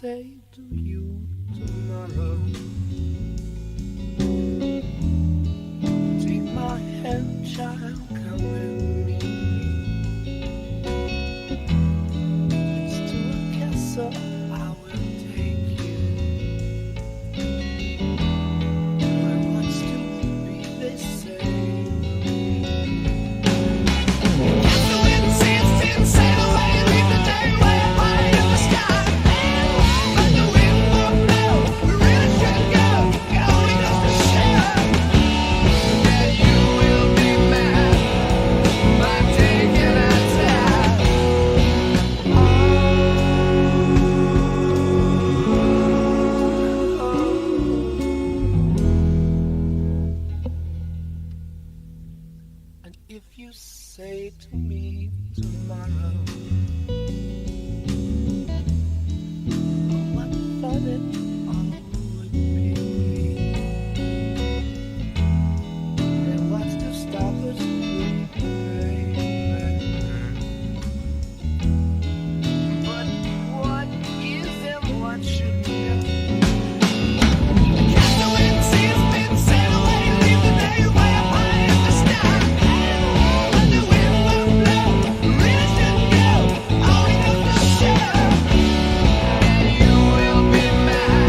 say to you tomorrow? Take my hand, child, come with me. It's to a castle I will take you. Where what's to be, they say. If you say to me tomorrow, oh, what fun it all would be, and what's to stop us but what is and what should be? Mad.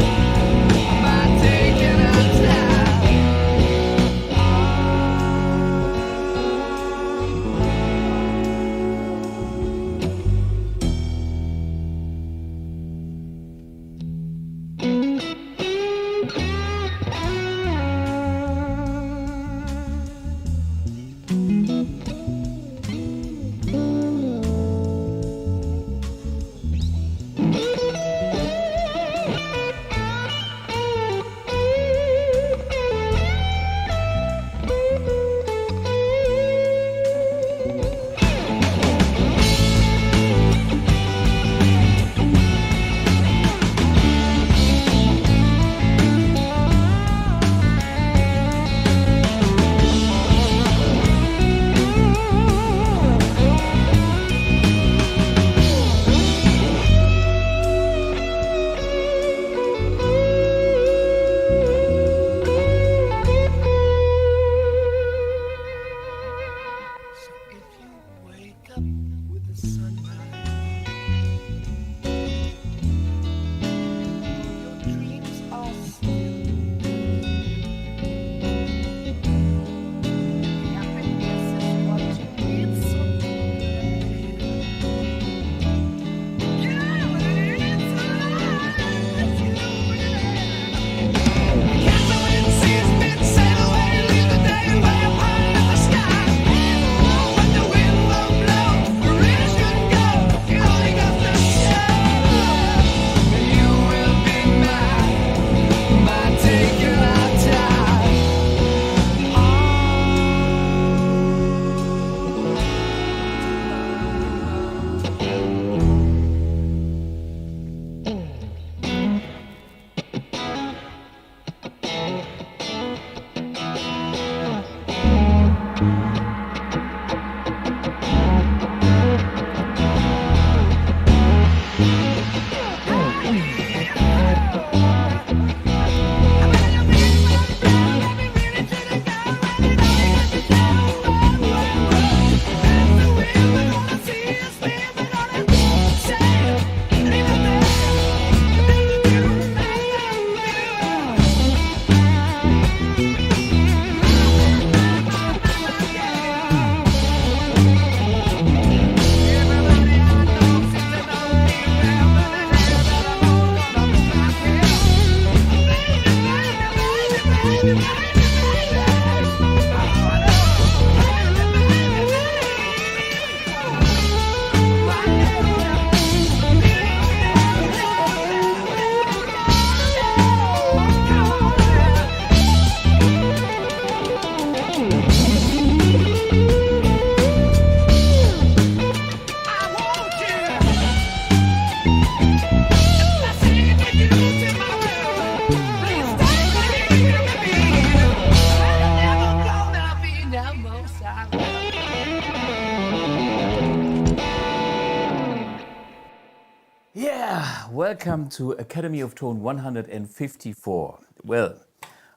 welcome to Academy of Tone 154. Well,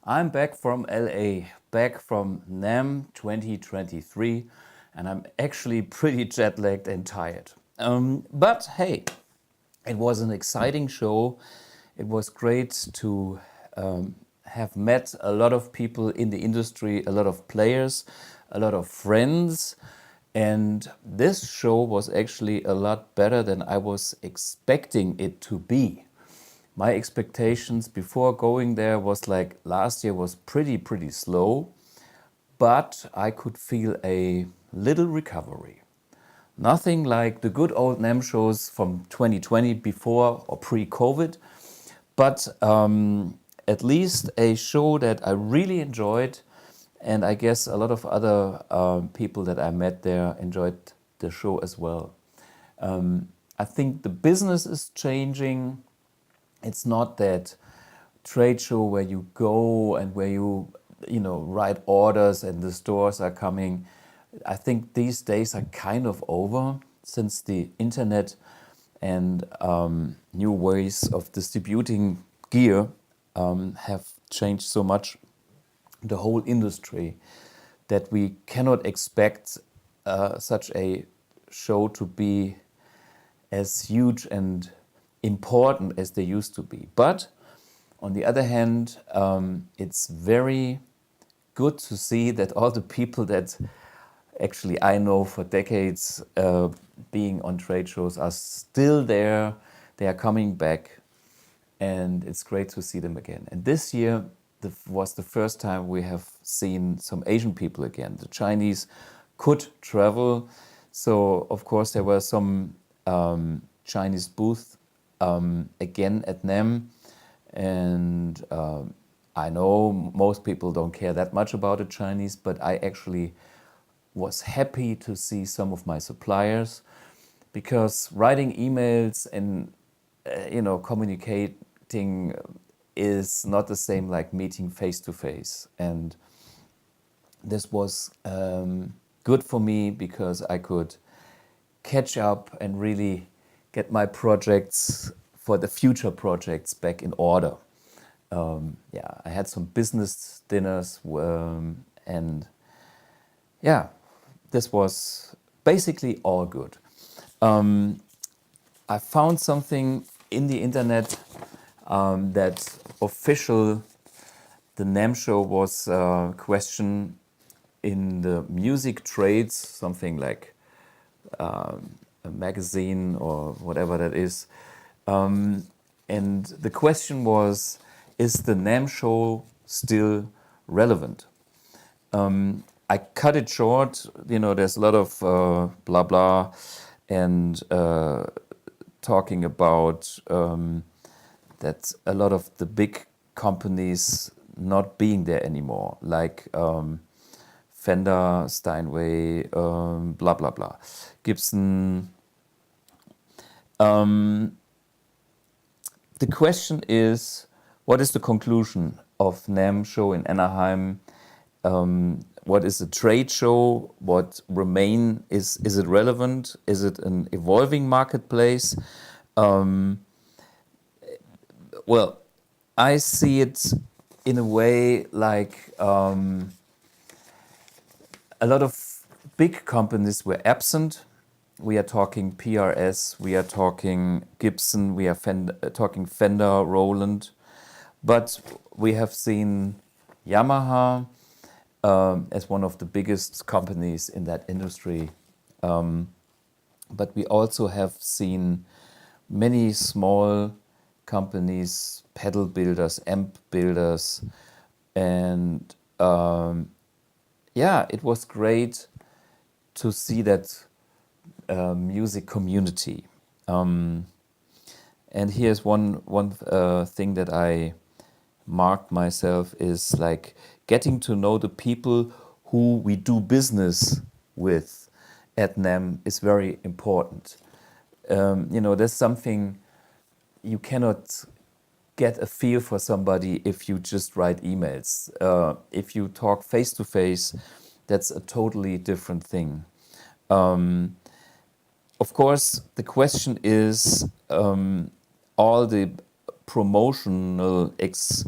I'm back from LA, back from NAMM 2023, and I'm actually pretty jet lagged and tired. But hey, it was an exciting show. It was great to have met a lot of people in the industry, a lot of players, a lot of friends. And this show was actually a lot better than I was expecting it to be. My expectations before going there was like last year was pretty slow, but I could feel a little recovery. Nothing like the good old NAMM shows from 2020 before or pre-COVID, but at least a show that I really enjoyed, and I guess a lot of other people that I met there enjoyed the show as well. I think the business is changing. It's not that trade show where you go and where you write orders and the stores are coming. I think these days are kind of over since the internet and new ways of distributing gear have changed so much the whole industry that we cannot expect such a show to be as huge and important as they used to be. But on the other hand, it's very good to see that all the people that actually I know for decades being on trade shows are still there. They are coming back, and it's great to see them again. And this year was the first time we have seen some Asian people again. The Chinese could travel, so of course there were some Chinese booths again at NAMM, and I know most people don't care that much about the Chinese, but I actually was happy to see some of my suppliers, because writing emails and communicating is not the same like meeting face to face. And this was good for me because I could catch up and really get my projects for the future projects back in order. I had some business dinners and yeah, this was basically all good. I found something in the internet that official the NAMM show was a question in the music trades, something like a magazine or whatever that is. And the question was, is the NAMM show still relevant? I cut it short. There's a lot of blah blah and talking about that a lot of the big companies not being there anymore, like Fender, Steinway, blah blah blah, Gibson. The question is, what is the conclusion of NAMM show in Anaheim? What is a trade show? What remain? Is it relevant? Is it an evolving marketplace? Well, I see it in a way like a lot of big companies were absent. We are talking PRS, we are talking Gibson, we are talking Fender, Roland, but we have seen Yamaha as one of the biggest companies in that industry. But we also have seen many small companies, pedal builders, amp builders, and it was great to see that music community. And here's one thing that I marked myself is like getting to know the people who we do business with at NAMM is very important. There's something you cannot get a feel for somebody if you just write emails. If you talk face to face, that's a totally different thing. Of course, the question is, all the promotional expenditures,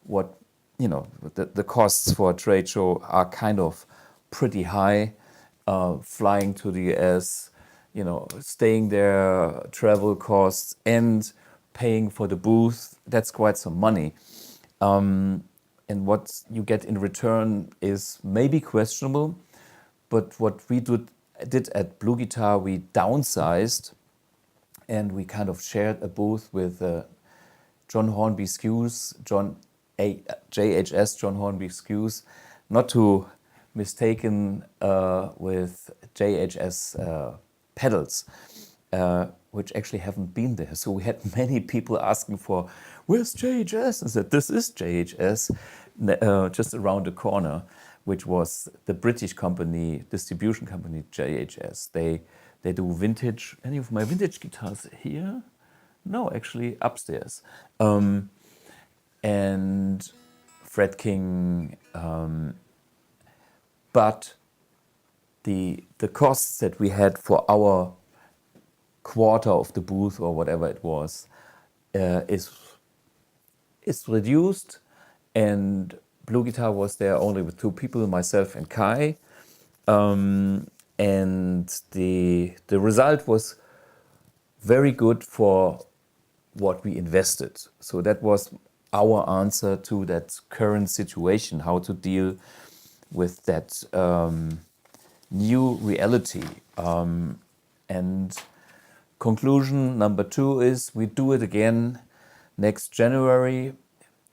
what the costs for a trade show are kind of pretty high. Flying to the US, staying there, travel costs, and paying for the booth, that's quite some money. And what you get in return is maybe questionable, but what we did at BluGuitar, we downsized and we kind of shared a booth with John Hornby Skews, JHS, John Hornby Skews, not to mistaken with JHS pedals, which actually haven't been there. So we had many people asking for, where's JHS? I said, this is JHS, just around the corner, which was the British company, distribution company, JHS. They do vintage. Any of my vintage guitars here? No, actually upstairs. And Fred King, but the costs that we had for our quarter of the booth or whatever it was is reduced, and BluGuitar was there only with 2 people, myself and Kai, and the result was very good for what we invested. So that was our answer to that current situation, how to deal with that new reality. And conclusion number 2 is we do it again next January.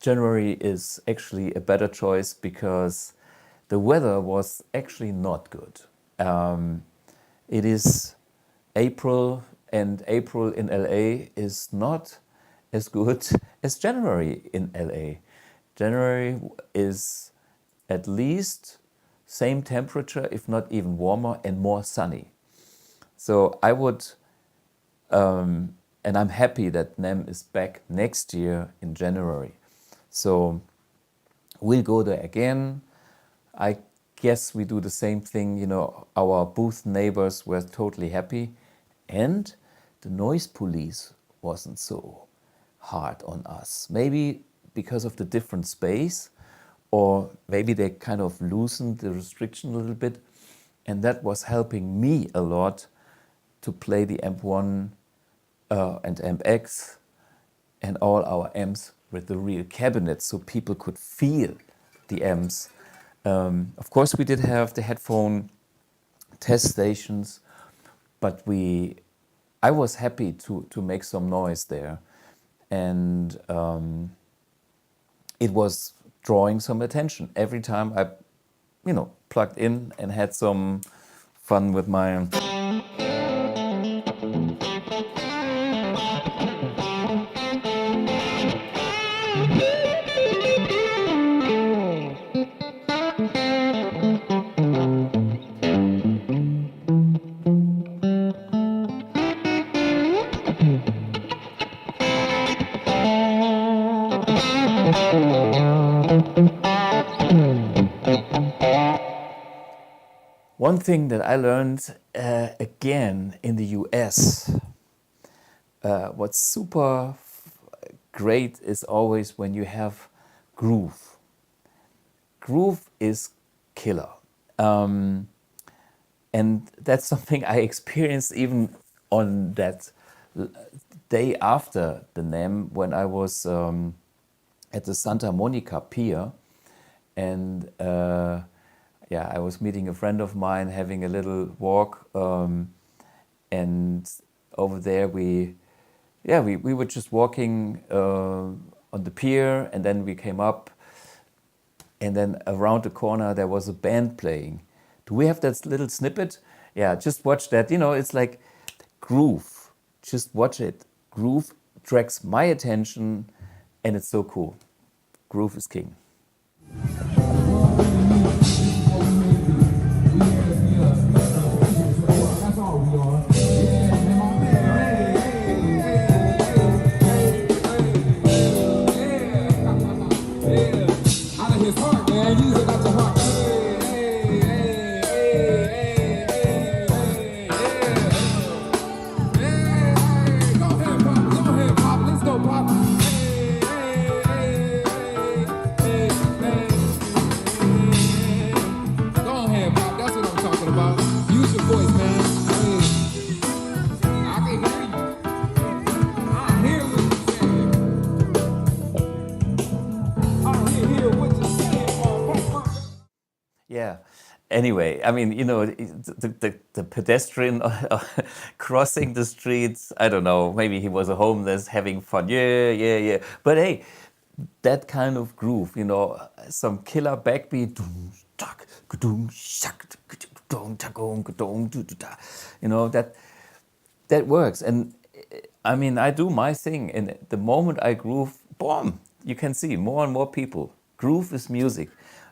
January is actually a better choice because the weather was actually not good. It is April, and April in LA is not as good as January in LA. January is at least same temperature, if not even warmer, and more sunny. So I would, and I'm happy that NAMM is back next year in January. So we'll go there again. I guess we do the same thing. Our booth neighbors were totally happy, and the noise police wasn't so hard on us. Maybe because of the different space, or maybe they kind of loosened the restriction a little bit, and that was helping me a lot to play the AMP1 and AmpX and all our amps with the real cabinet, so people could feel the amps. Of course, we did have the headphone test stations, but I was happy to make some noise there, and it was drawing some attention every time I, plugged in and had some fun with my. One thing that I learned again in the US, what's super great is always when you have groove. Groove is killer. And that's something I experienced even on that day after the NAMM, when I was at the Santa Monica pier, and I was meeting a friend of mine, having a little walk, and over there we were just walking on the pier, and then we came up, and then around the corner there was a band playing. Do we have that little snippet? Yeah, just watch that. It's like groove. Just watch it. Groove attracts my attention, and it's so cool. Groove is king. Yeah. Anyway, I mean, the pedestrian crossing the streets, I don't know, maybe he was a homeless having fun. Yeah, yeah, yeah. But hey, that kind of groove, some killer backbeat, doom, tak, ka-doom, shak, ka-doom, ta-goom, ka-doom, doo-doo-da. That works. And I mean, I do my thing, and the moment I groove, boom, you can see more and more people. Groove is music.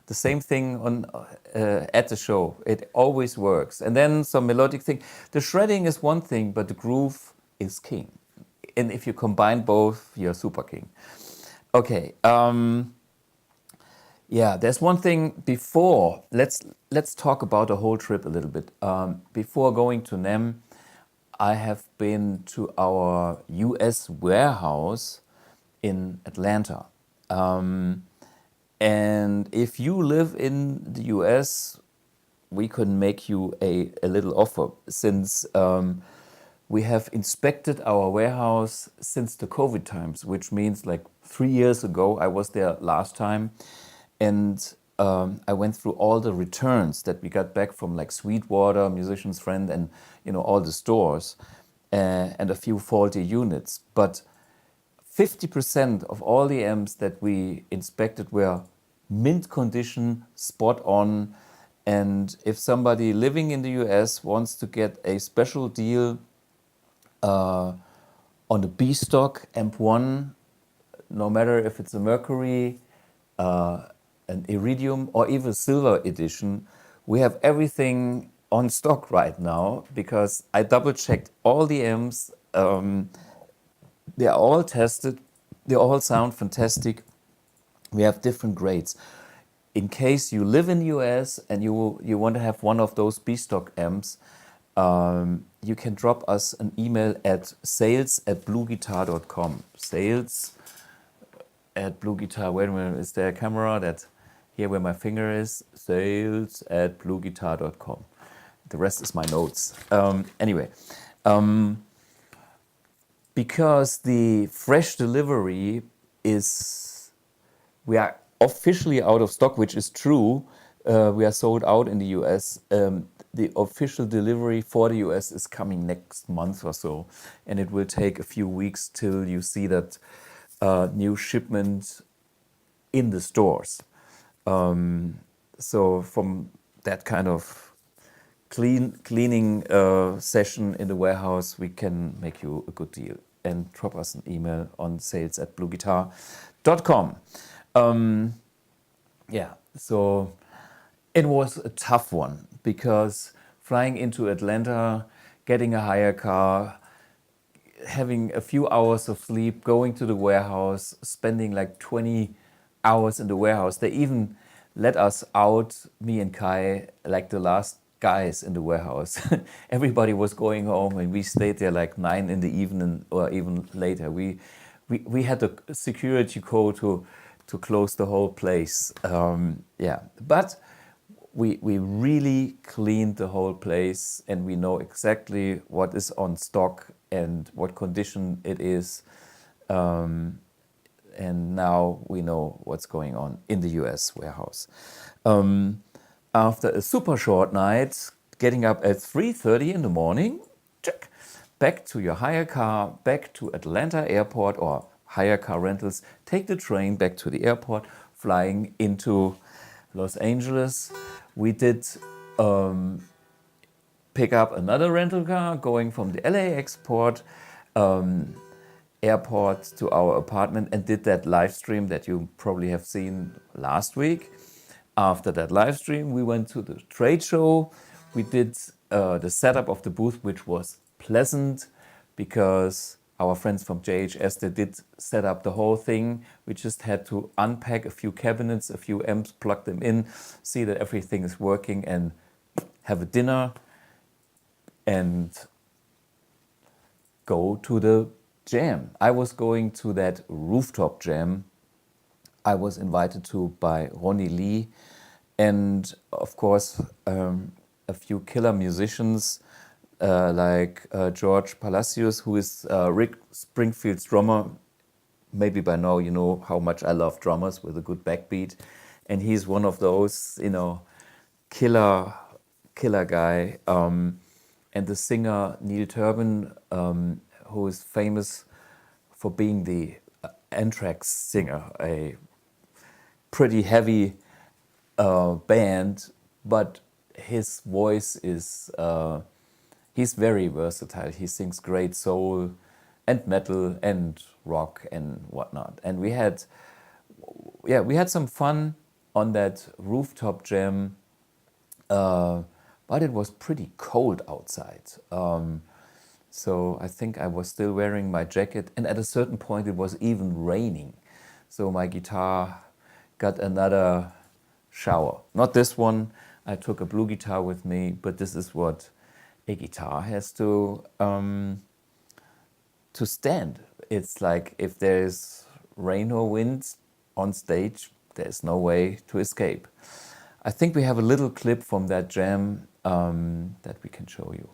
The same thing on at the show. It always works. And then some melodic thing. The shredding is one thing, but the groove is king. And if you combine both, you're super king. Okay. Yeah, there's one thing before. Let's talk about the whole trip a little bit. Before going to NAMM, I have been to our US warehouse in Atlanta. And if you live in the US, we can make you a little offer since we have inspected our warehouse since the COVID times, which means like 3 years ago, I was there last time. And I went through all the returns that we got back from like Sweetwater, Musician's Friend, and all the stores, and a few faulty units. But 50% of all the amps that we inspected were mint condition, spot on. And if somebody living in the US wants to get a special deal on the B stock amp 1, no matter if it's a Mercury, an Iridium, or even Silver edition, we have everything on stock right now because I double checked all the amps. They're all tested. They all sound fantastic. We have different grades. In case you live in the US and you want to have one of those B stock amps, you can drop us an email at sales@bluguitar.com. Sales@bluguitar. Wait a minute, is there a camera that here where my finger is? Sales@bluguitar.com. The rest is my notes. Anyway, because the fresh delivery we are officially out of stock, which is true. We are sold out in the US. The official delivery for the US is coming next month or so, and it will take a few weeks till you see that new shipment in the stores. So from that kind of cleaning session in the warehouse, we can make you a good deal. And drop us an email on sales@bluguitar.com. Yeah, so it was a tough one because flying into Atlanta, getting a hire car, having a few hours of sleep, going to the warehouse, spending like 20 hours in the warehouse. They even let us out, me and Kai, like the last guys in the warehouse. Everybody was going home and we stayed there like 9 in the evening or even later. We had a security code to close the whole place. Yeah, but we really cleaned the whole place and we know exactly what is on stock and what condition it is. And now we know what's going on in the US warehouse. After a super short night, getting up at 3:30 in the morning, check, back to your hire car, back to Atlanta airport or hire car rentals, take the train back to the airport, flying into Los Angeles. We did pick up another rental car going from the LAX airport to our apartment and did that live stream that you probably have seen last week. After that live stream, we went to the trade show. We did the setup of the booth, which was pleasant because our friends from JHS, they did set up the whole thing. We just had to unpack a few cabinets, a few amps, plug them in, see that everything is working and have a dinner and go to the jam. I was going to that Rooftop jam I was invited to by Ronnie Lee and of course a few killer musicians like George Palacios, who is Rick Springfield's drummer. Maybe by now you know how much I love drummers with a good backbeat, and he's one of those killer guy. And the singer Neil Turbin, who is famous for being the AmpX singer, a pretty heavy band, but his voice is, he's very versatile. He sings great soul and metal and rock and whatnot. And we had some fun on that rooftop jam, but it was pretty cold outside. So I think I was still wearing my jacket, and at a certain point it was even raining. So my guitar got another shower. Not this one, I took a blue guitar with me, but this is what a guitar has to stand. It's like if there's rain or wind on stage, there's no way to escape. I think we have a little clip from that jam that we can show you.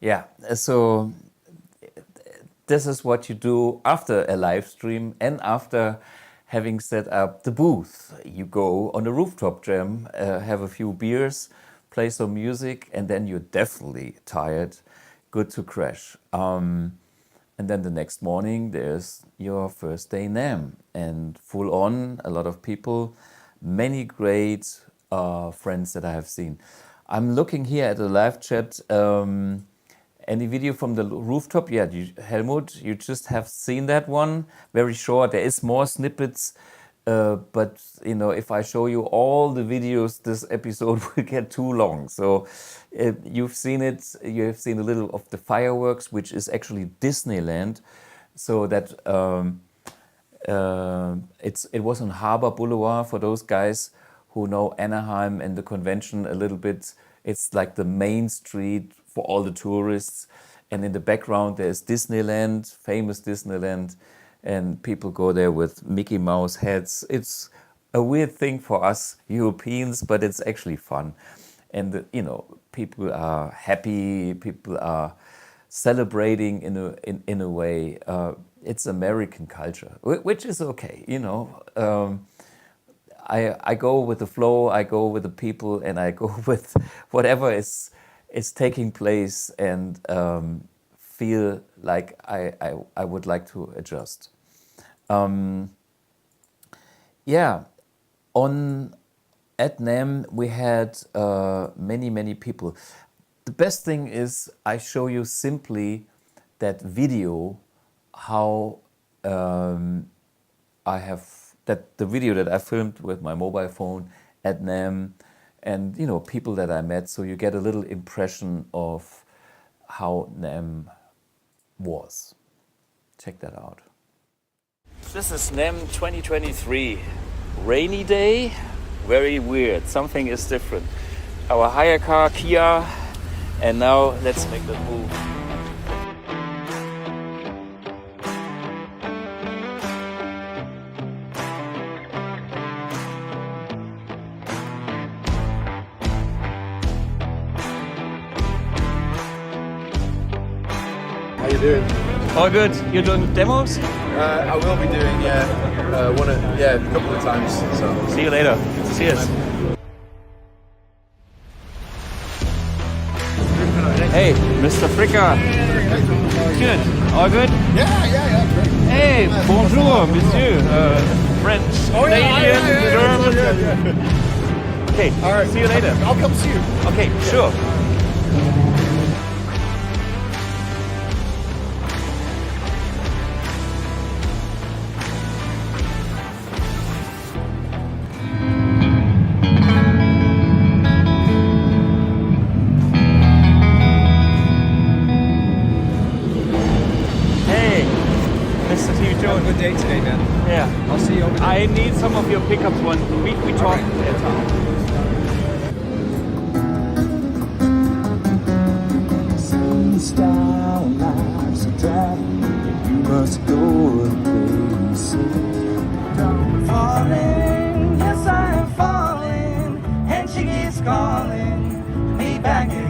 Yeah, so this is what you do after a live stream and after having set up the booth. You go on a rooftop jam, have a few beers, play some music, and then you're definitely tired, good to crash. And then the next morning, there's your first day NAMM, and full on, a lot of people, many great friends that I have seen. I'm looking here at the live chat. Any video from the rooftop? Yeah, Helmut, you just have seen that one. Very short. There is more snippets, but you know, if I show you all the videos, this episode will get too long. So you've seen it. You have seen a little of the fireworks, which is actually Disneyland. So that it was on Harbor Boulevard for those guys who know Anaheim and the convention a little bit. It's like the main street for all the tourists, and in the background there's Disneyland, famous Disneyland, and people go there with Mickey Mouse hats. It's a weird thing for us Europeans, but it's actually fun. And you know, people are happy, people are celebrating in a way. It's American culture, which is okay, you know. I go with the flow, I go with the people, and I go with whatever is taking place, and feel like I would like to adjust. Yeah, at NAMM we had many people. The best thing is I show you simply that video, how the video that I filmed with my mobile phone at NAMM, and you know, people that I met, so you get a little impression of how NAMM was. Check that out. This is NAMM 2023. Rainy day, very weird. Something is different. Our hire car, Kia, and now let's make the move. doing? All good. You're doing demos? I will be doing, a couple of times. So. See you later. Cheers. Hey, Mr. Fricker. Good. All good? Yeah, great. Hey, bonjour, monsieur. French, Canadian, German. Yeah. Okay, All right. see you later. I'll come see you. Okay, sure. Have a good day today, man. Yeah. I'll see you over there. I need some of your pickups when we talk. Starlights are dying, you must go and see. I'm falling, yes I am falling, and she keeps calling me back again.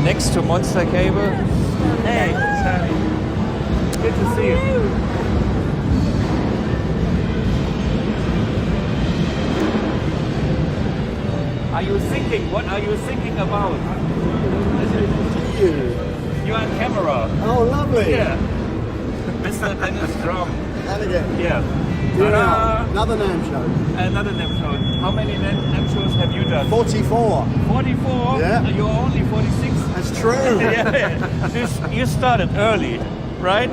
Next to Monster Cable. Hey, Sammy. Good to see you. Are you thinking? What are you thinking about? You're on camera. Oh, lovely. Yeah. Mr. Dennis Drum. And again. Yeah. Another NAMM show. Another NAMM show. How many NAMM shows have you done? 44. 44? Yeah. You're only 46? That's true. Yeah. You started early, right?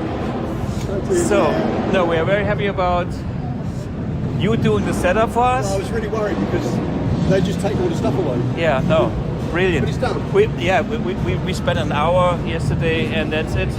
So, no, we are very happy about you doing the setup for us. I was really worried because they just take all the stuff away. Yeah, no, brilliant. But it's done. We spent an hour yesterday and that's it.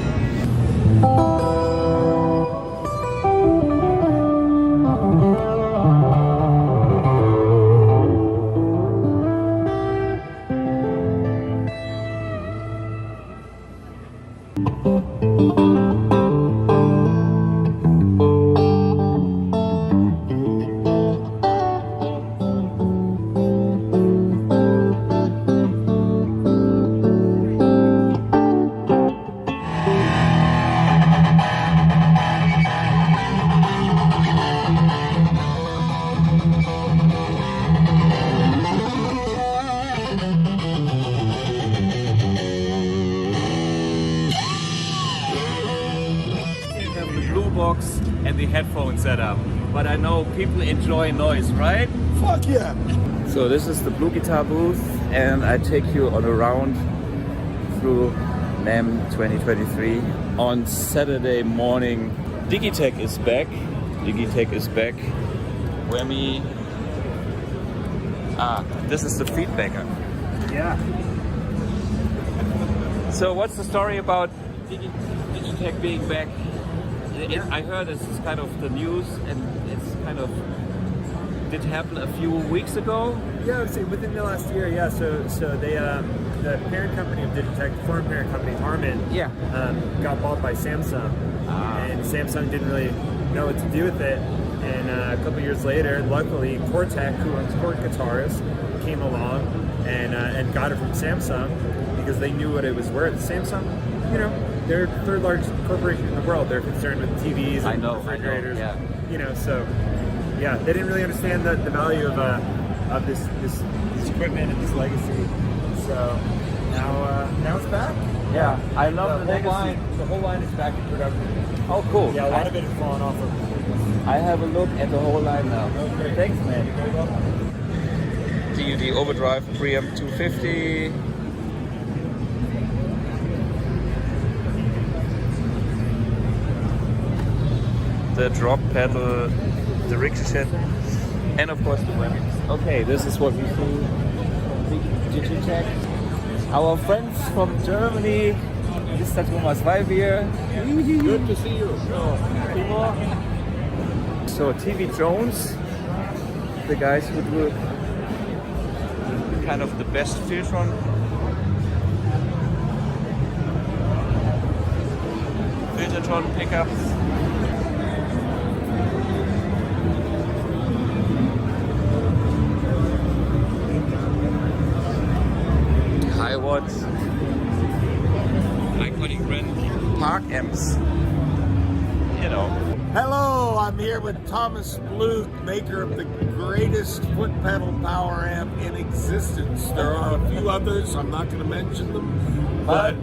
Box and the headphone setup, but I know people enjoy noise, right? Fuck yeah. So this is the BluGuitar booth and I take you on a round through NAMM 2023 on Saturday morning. Digitech is back. Digitech is back. Where me... this is the feedbacker. Yeah. So what's the story about Digitech being back? I heard this is kind of the news, and it's kind of did happen a few weeks ago. Yeah, I would say within the last year. Yeah, so they the parent company of Digitech, the foreign parent company Harman, got bought by Samsung, and Samsung didn't really know what to do with it. And a couple years later, luckily, Cortec, who owns Cort Guitars, came along and got it from Samsung because they knew what it was worth. Samsung, you know, they're third largest corporation in the world. They're concerned with TVs and refrigerators. Yeah. You know, so yeah, they didn't really understand the value of this equipment and this legacy. So now it's back. Yeah, I love the whole line. line. The whole line is back in production. Oh, cool. Yeah, a lot of it has fallen off of. I have a look at the whole line now. Okay. Thanks, man. The overdrive preamp 250. The drop pedal, the ricochet, and of course the whammies. Okay, this is what we see. Digitech. Our friends from Germany, Mr. Thomas Weilbier. Good to see you. So TV Jones, the guys who do kind of the best Filtron. Filtertron pickups. iconic brand Park Amps. You know. Hello, I'm here with Thomas Bluth, maker of the greatest foot pedal power amp in existence. There are a few others, I'm not going to mention them, but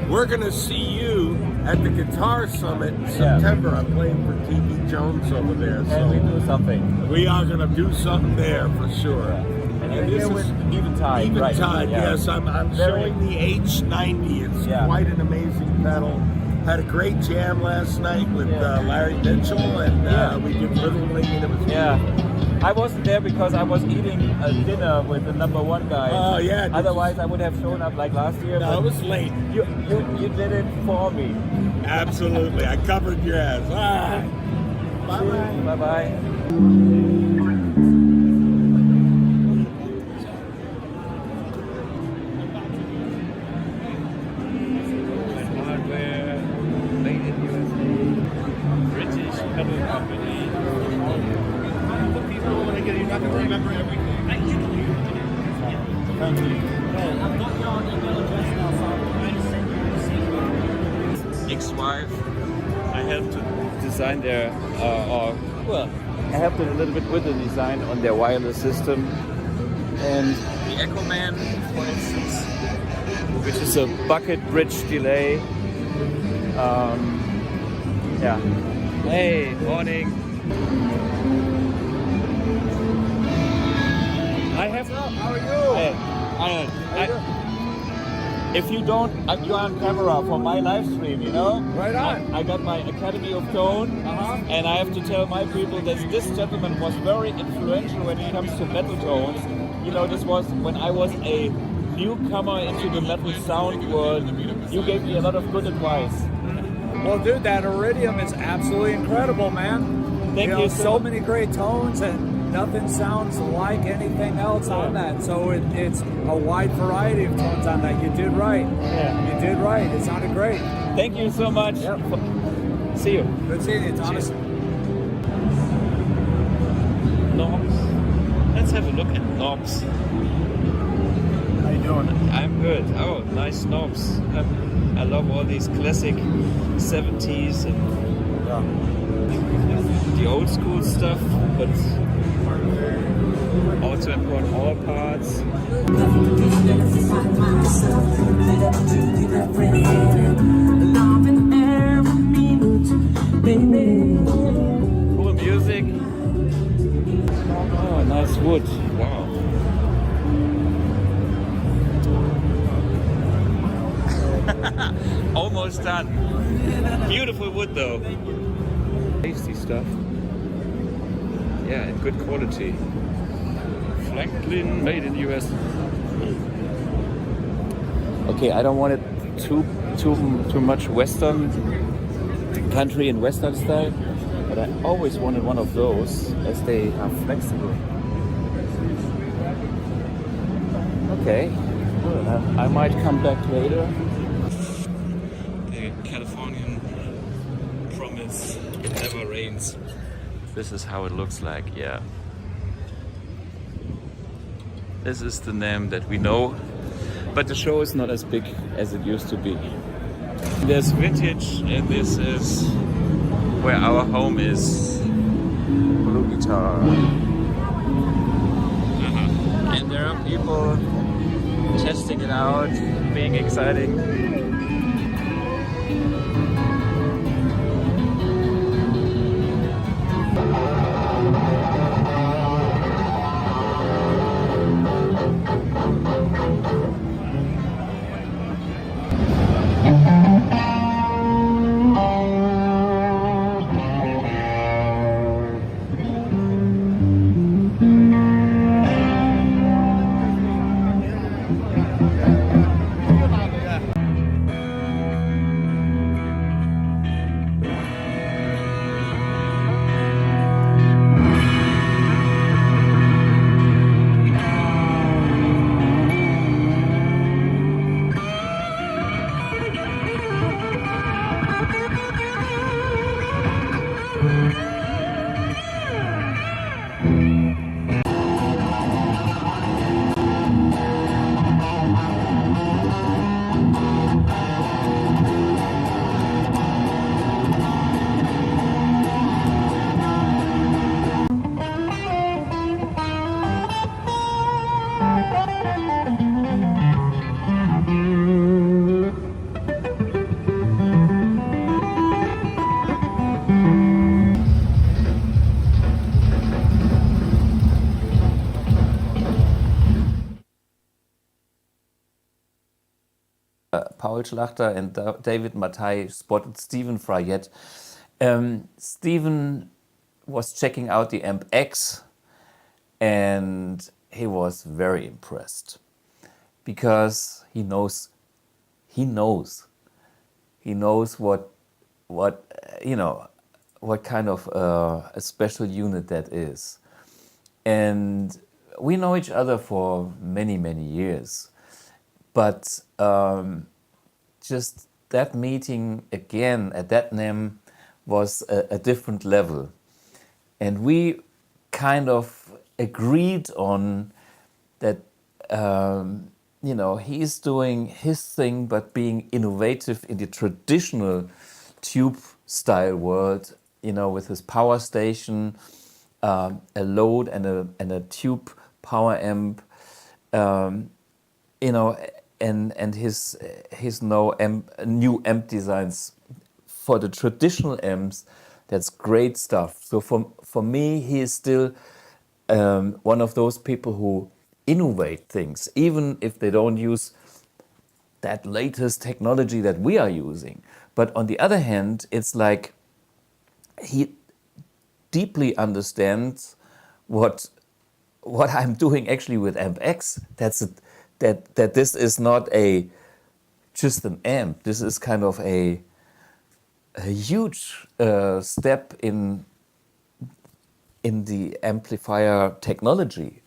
we're going to see you at the Guitar Summit in September. I'm playing for TV Jones over there. And we do something. We are going to do something there for sure. And you're here with Eventide, right? Eventide, yes. I'm showing the H90. It's quite an amazing pedal. Had a great jam last night with Larry Mitchell, and we did Little League, and it was beautiful. I wasn't there because I was eating a dinner with the #1 guy. Oh, yeah. Otherwise, I would have shown up like last year. No, it was late. You did it for me. Absolutely. I covered your ass. All right. Bye-bye. Bye-bye. Ex-wife, I helped to design their, I helped a little bit with the design on their wireless system. And the Echo Man, for instance, which is a bucket bridge delay. Hey, morning. I have. How are you? Hey, if you don't, you're on camera for my live stream, you know? Right on. I got my Academy of Tone, and I have to tell my people that this gentleman was very influential when it comes to metal tones. You know, this was when I was a newcomer into the metal sound world. You gave me a lot of good advice. Well, dude, that Iridium is absolutely incredible, man. Thank you so many great tones, and nothing sounds like anything else on that. So it's a wide variety of tones on that. You did right. Yeah. You did right. It sounded great. Thank you so much. Yep. See you. Good seeing you, Thomas. Knobs. Let's have a look at knobs. How you doing? I'm good. Oh, nice knobs. I love all these classic 70s and the old school stuff, but also important all parts. Cool music. Oh, nice wood. Wow. Almost done. Beautiful wood though. Tasty stuff. Yeah, good quality. Franklin, made in the US. Okay, I don't want it too much Western country and Western style, but I always wanted one of those as they are flexible. Okay, well, I might come back later. The Californian promise, it never rains. This is how it looks like, yeah. This is the NAMM that we know, but the show is not as big as it used to be. There's vintage, and this is where our home is. BluGuitar. And there are people testing it out, being exciting. Paul Schlachter and David Mattei spotted Stephen Fryette. Stephen was checking out the AmpX, and he was very impressed because he knows what what kind of a special unit that is. And we know each other for many years, but just that meeting again at that NAMM was a different level. And we kind of agreed on that, he's doing his thing, but being innovative in the traditional tube style world, with his power station, a load and a tube power amp, and his new amp designs for the traditional amps. That's great stuff. So for me, he is still one of those people who innovate things, even if they don't use that latest technology that we are using. But on the other hand, it's like he deeply understands what I'm doing actually with AmpX. That this is not just an amp. This is kind of a huge step in the amplifier technology.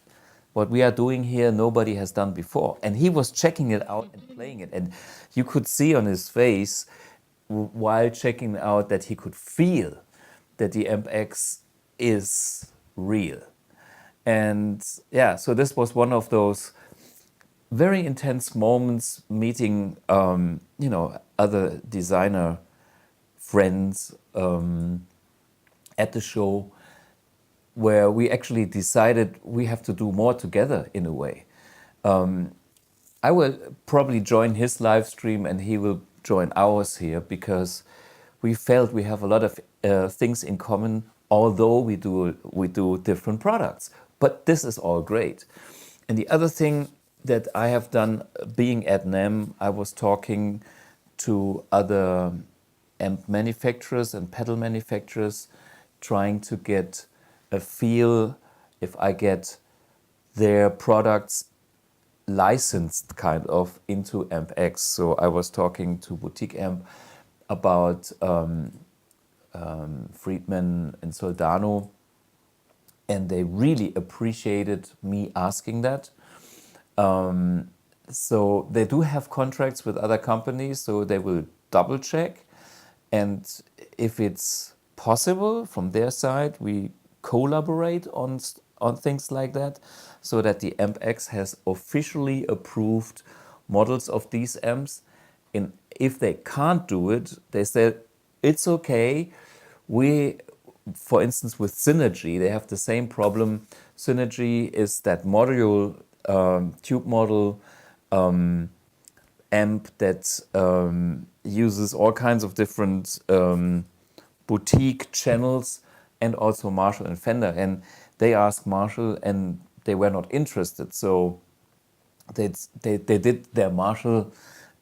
What we are doing here, nobody has done before. And he was checking it out and playing it. And you could see on his face while checking it out that he could feel that the AmpX is real. And yeah, so this was one of those very intense moments meeting, other designer friends at the show, where we actually decided we have to do more together in a way. I will probably join his live stream and he will join ours here, because we felt we have a lot of things in common, although we do different products. But this is all great. And the other thing that I have done being at NAMM, I was talking to other amp manufacturers and pedal manufacturers, trying to get a feel if I get their products licensed kind of into AmpX. So I was talking to Boutique Amp about Friedman and Soldano, and they really appreciated me asking that. So they do have contracts with other companies, so they will double check. And if it's possible from their side, we collaborate on things like that, so that the AmpX has officially approved models of these amps. And if they can't do it, they said, it's okay. For instance, with Synergy, they have the same problem. Synergy is that module, tube model amp that uses all kinds of different boutique channels, and also Marshall and Fender. And they asked Marshall and they were not interested. So they did their Marshall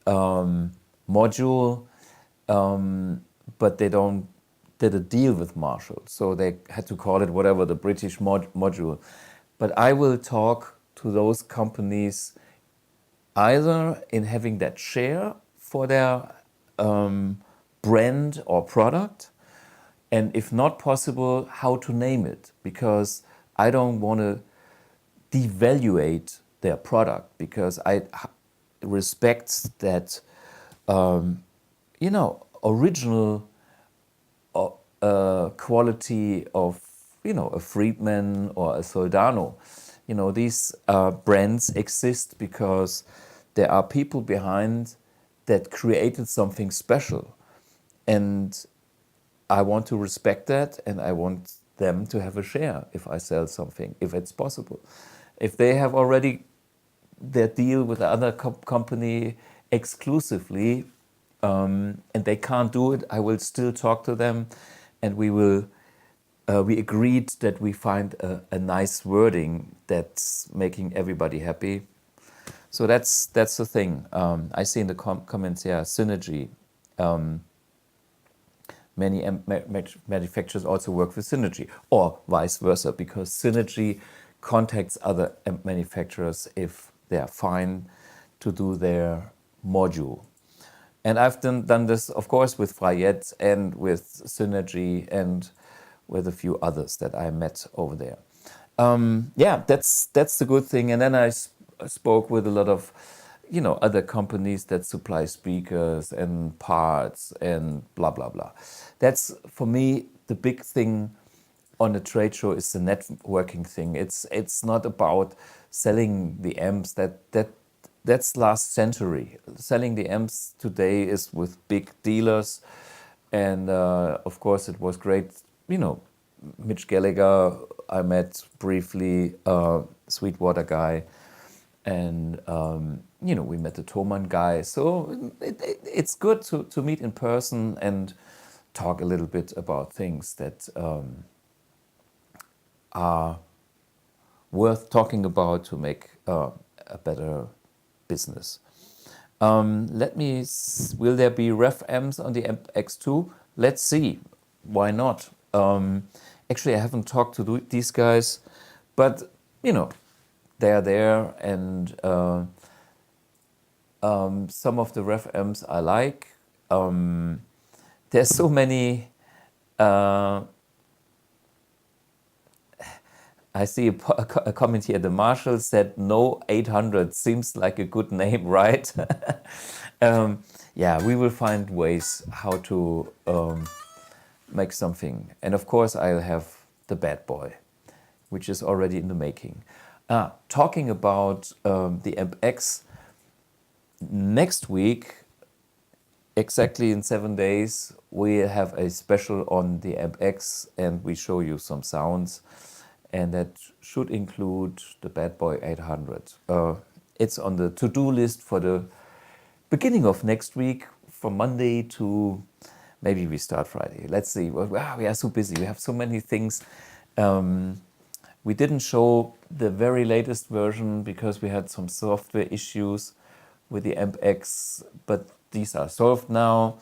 module, but they did a deal with Marshall. So they had to call it whatever, the British module. But I will talk to those companies either in having that share for their brand or product, and if not possible, how to name it, because I don't want to devaluate their product, because I respect that, original quality of, a Friedman or a Soldano. These brands exist because there are people behind that created something special. And I want to respect that, and I want them to have a share if I sell something, if it's possible. If they have already their deal with the other company exclusively, and they can't do it, I will still talk to them, and we agreed that we find a nice wording that's making everybody happy. So that's the thing. I see in the comments here, synergy. Many manufacturers also work with synergy, or vice versa, because synergy contacts other manufacturers if they are fine to do their module. And I've done this, of course, with Frayet and with Synergy and with a few others that I met over there. Yeah, that's the good thing. And then I spoke with a lot of, other companies that supply speakers and parts and blah, blah, blah. That's, for me, the big thing on a trade show is the networking thing. It's not about selling the amps. That's last century. Selling the amps today is with big dealers. And of course, it was great, Mitch Gallagher, I met briefly, Sweetwater guy, and we met the Thomann guy. So it's good to meet in person and talk a little bit about things that are worth talking about to make a better business. Will there be ref amps on the AmpX too? Let's see. Why not? Actually, I haven't talked to these guys, but they are there, and some of the ref amps I like. There's so many. I see a comment here. The Marshall said no 800. Seems like a good name, right? Yeah, we will find ways how to make something. And of course, I'll have the bad boy, which is already in the making. Talking about the AmpX, next week, exactly in 7 days, we have a special on the AmpX, and we show you some sounds. And that should include the Bad Boy 800. It's on the to-do list for the beginning of next week, from Monday to maybe we start Friday. Let's see. We are so busy. We have so many things. We didn't show the very latest version because we had some software issues with the AmpX, but these are solved now.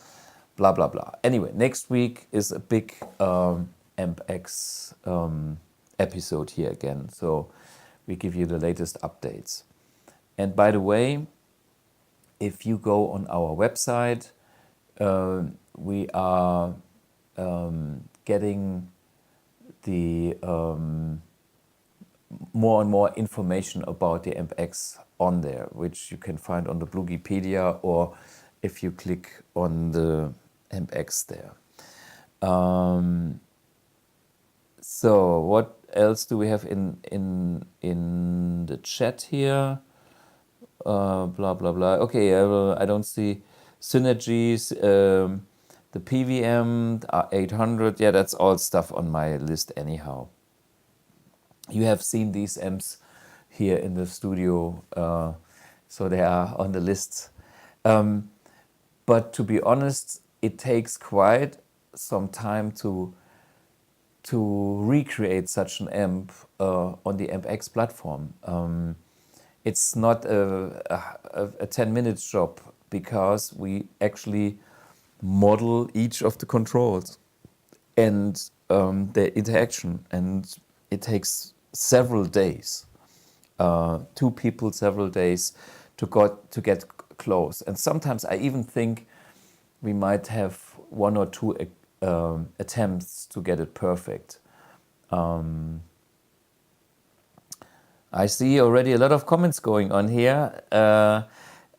Blah, blah, blah. Anyway, next week is a big AmpX episode here again, so we give you the latest updates. And by the way, if you go on our website, we are getting the more and more information about the AmpX on there, which you can find on the BluGuipedia, or if you click on the AmpX there. So what else do we have in the chat here? Blah, blah, blah. Okay, I don't see synergies. The PVM 800. Yeah, that's all stuff on my list anyhow. You have seen these amps here in the studio, so they are on the list. But to be honest, it takes quite some time to recreate such an amp on the AmpX platform. It's not a 10-minute job, because we actually model each of the controls and the interaction, and it takes several days, 2 people, several days to get close. And sometimes I even think we might have 1 or 2 attempts to get it perfect. I see already a lot of comments going on here.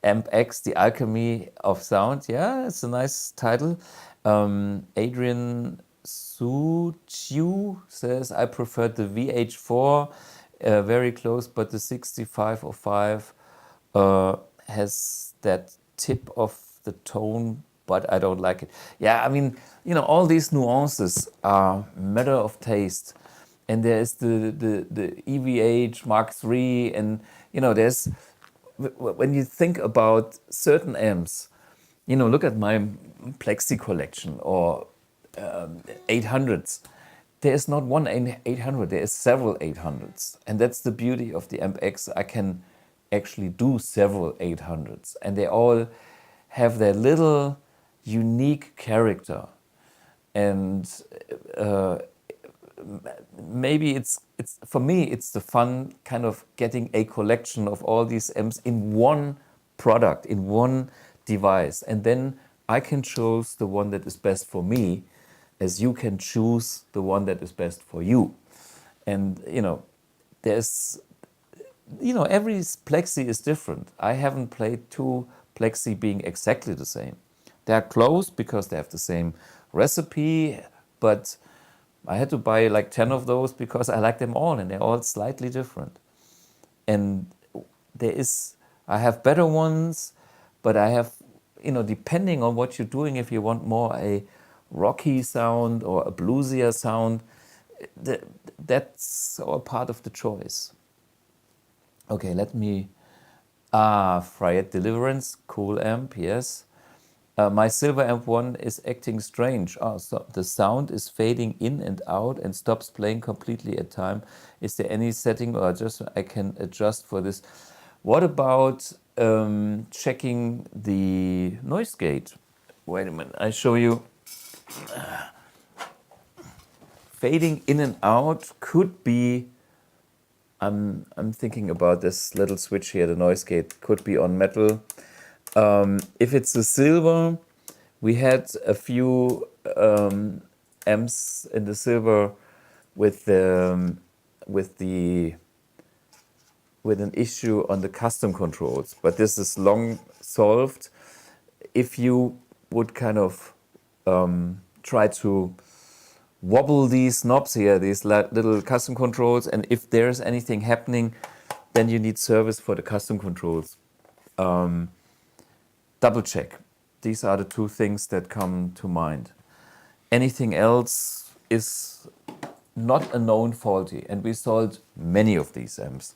AmpX, the alchemy of sound. Yeah, it's a nice title. Adrian Suchiu says, I preferred the VH4, very close, but the 6505 has that tip of the tone, but I don't like it. Yeah, I mean, all these nuances are matter of taste. And there's the EVH Mark III, and there's, when you think about certain amps, look at my Plexi collection or 800s. There's not one 800, there is several 800s. And that's the beauty of the AmpX. I can actually do several 800s, and they all have their little unique character. And maybe it's for me, it's the fun kind of getting a collection of all these amps in one product, in one device, and then I can choose the one that is best for me, as you can choose the one that is best for you. And there's every plexi is different. I haven't played two plexi being exactly the same. They're close because they have the same recipe, but I had to buy like 10 of those because I like them all, and they're all slightly different. And I have better ones, but I have, depending on what you're doing, if you want more a rocky sound or a bluesier sound, that's all part of the choice. Okay, let me, Fried Deliverance, cool amp, yes. My silver amp 1 is acting strange. So the sound is fading in and out and stops playing completely at time. Is there any setting or adjustment I can adjust for this? What about checking the noise gate? Wait a minute, I show you. Fading in and out could be, I'm thinking about this little switch here, the noise gate could be on metal. If it's a silver, we had a few amps in the silver with an issue on the custom controls, but this is long solved. If you would kind of try to wobble these knobs here, these little custom controls, and if there's anything happening, then you need service for the custom controls. Double check. These are the two things that come to mind. Anything else is not a known faulty, and we sold many of these amps.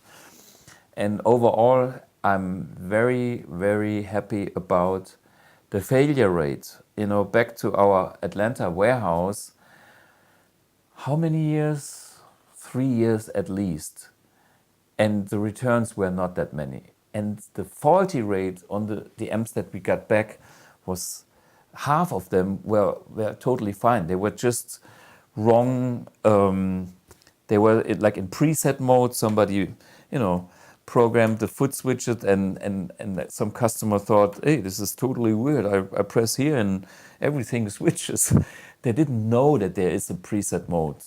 And overall, I'm very, very happy about the failure rate. Back to our Atlanta warehouse, how many years? 3 years at least. And the returns were not that many. And the faulty rate on the amps that we got back was half of them were totally fine. They were just wrong. They were like in preset mode. Somebody, programmed the foot switches, and some customer thought, hey, this is totally weird. I press here and everything switches. They didn't know that there is a preset mode,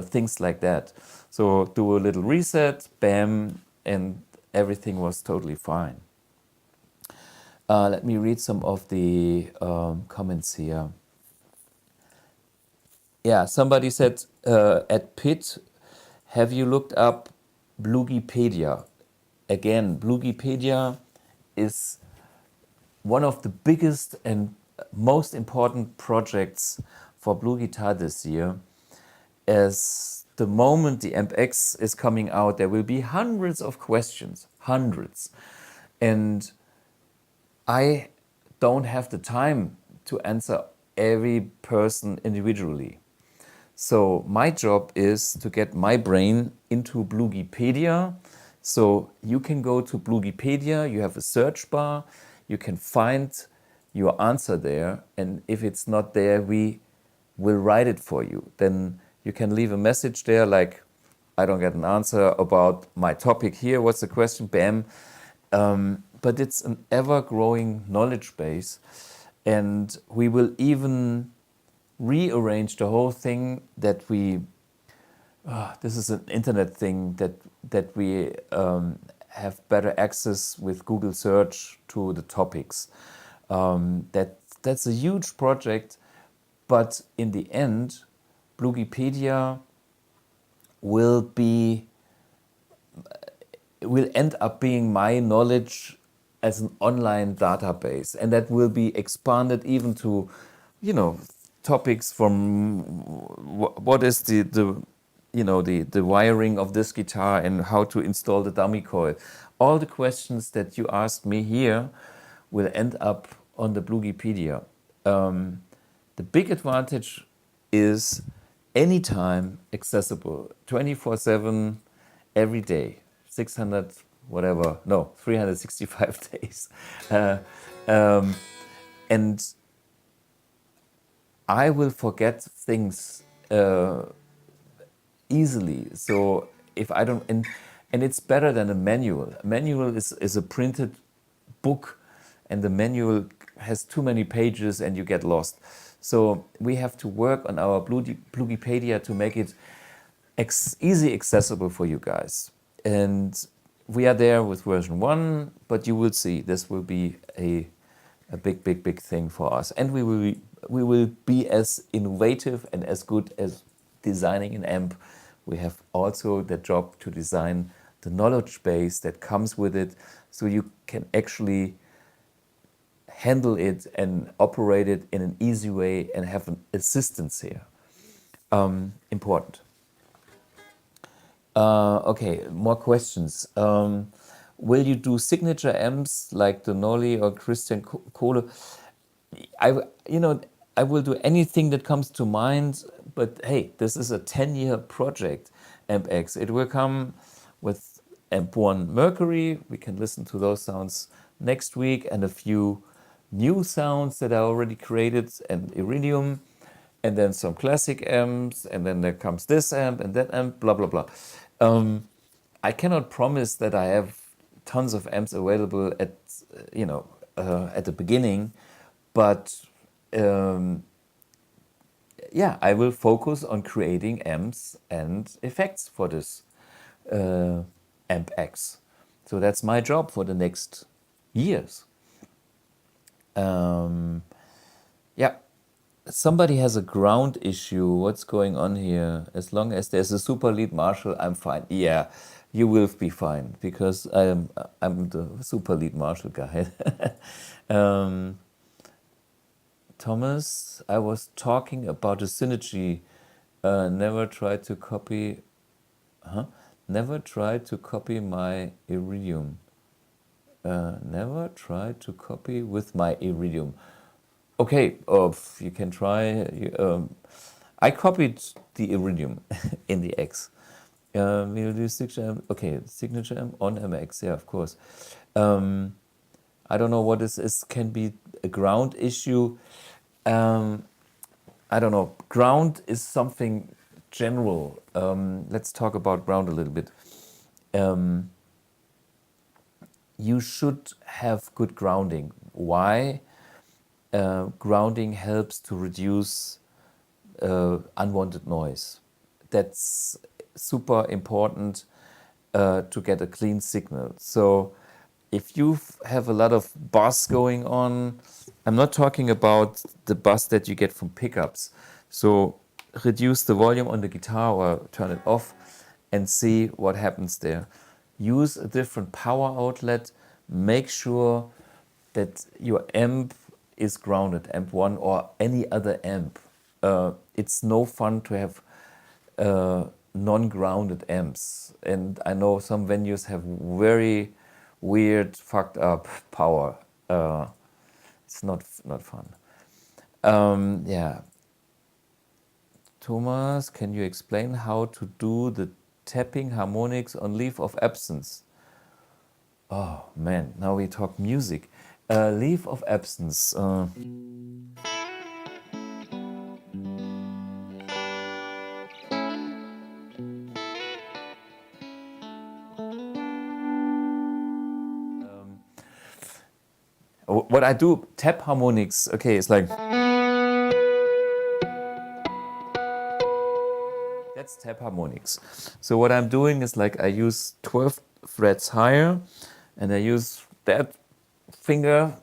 things like that. So do a little reset, bam, and everything was totally fine. Let me read some of the comments here. Yeah, somebody said at Pitt, have you looked up BluGuitarDude? Again, BluGuitarDude is one of the biggest and most important projects for BluGuitar this year. As the moment the AmpX is coming out, there will be hundreds of questions, hundreds. And I don't have the time to answer every person individually. So my job is to get my brain into BluGuitarDude. So you can go to BluGuitarDude, you have a search bar, you can find your answer there. And if it's not there, we will write it for you. Then you can leave a message there like, I don't get an answer about my topic here. What's the question? Bam. But it's an ever-growing knowledge base. And we will even rearrange the whole thing that we, this is an internet thing that we have better access with Google search to the topics. That's a huge project, but in the end, BluGuitarDude will end up being my knowledge as an online database, and that will be expanded even to, topics from what is the wiring of this guitar and how to install the dummy coil. All the questions that you asked me here will end up on the BluGuitarDude. The big advantage is anytime accessible, 24/7, every day, whatever, no, 365 days. And I will forget things easily. So if I don't, and it's better than a manual. A manual is a printed book, and the manual has too many pages and you get lost. So we have to work on our BluGuipedia to make it easy accessible for you guys. And we are there with version 1, but you will see this will be a big thing for us. And we will be as innovative and as good as designing an amp. We have also the job to design the knowledge base that comes with it, so you can actually handle it and operate it in an easy way and have an assistance here. Important. Okay, more questions. Will you do signature amps like the Nolly or Christian Kohle? I will do anything that comes to mind, but hey, this is a 10-year project, AmpX. It will come with Amp 1 Mercury. We can listen to those sounds next week, and a few new sounds that I already created, and Iridium, and then some classic amps, and then there comes this amp and that amp, blah, blah, blah. I cannot promise that I have tons of amps available at the beginning, but yeah, I will focus on creating amps and effects for this AmpX. So that's my job for the next years. Yeah, somebody has a ground issue. What's going on here? As long as there's a super lead Marshall, I'm fine. Yeah, you will be fine because I'm the super lead Marshall guy. Thomas, I was talking about a synergy. Never try to copy. Never try to copy my Iridium. Never try to copy with my Iridium. Okay, you can try. I copied the Iridium in the X. We'll do signature amp. Okay, signature amp on MX. Yeah, of course. I don't know what this is. Can be a ground issue. I don't know. Ground is something general. Let's talk about ground a little bit. You should have good grounding. Why? Grounding helps to reduce unwanted noise. That's super important to get a clean signal. So if you have a lot of bass going on, I'm not talking about the bass that you get from pickups. So reduce the volume on the guitar or turn it off and see what happens there. Use a different power outlet. Make sure that your amp is grounded, amp 1 or any other amp. It's no fun to have non-grounded amps. And I know some venues have very weird, fucked up power. It's not fun. Yeah. Thomas, can you explain how to do the tapping harmonics on leave of absence? Oh man, now we talk music. Leave of absence. What I do, tap harmonics, okay, it's like... That's tap harmonics. So what I'm doing is like I use 12 frets higher, and I use that finger,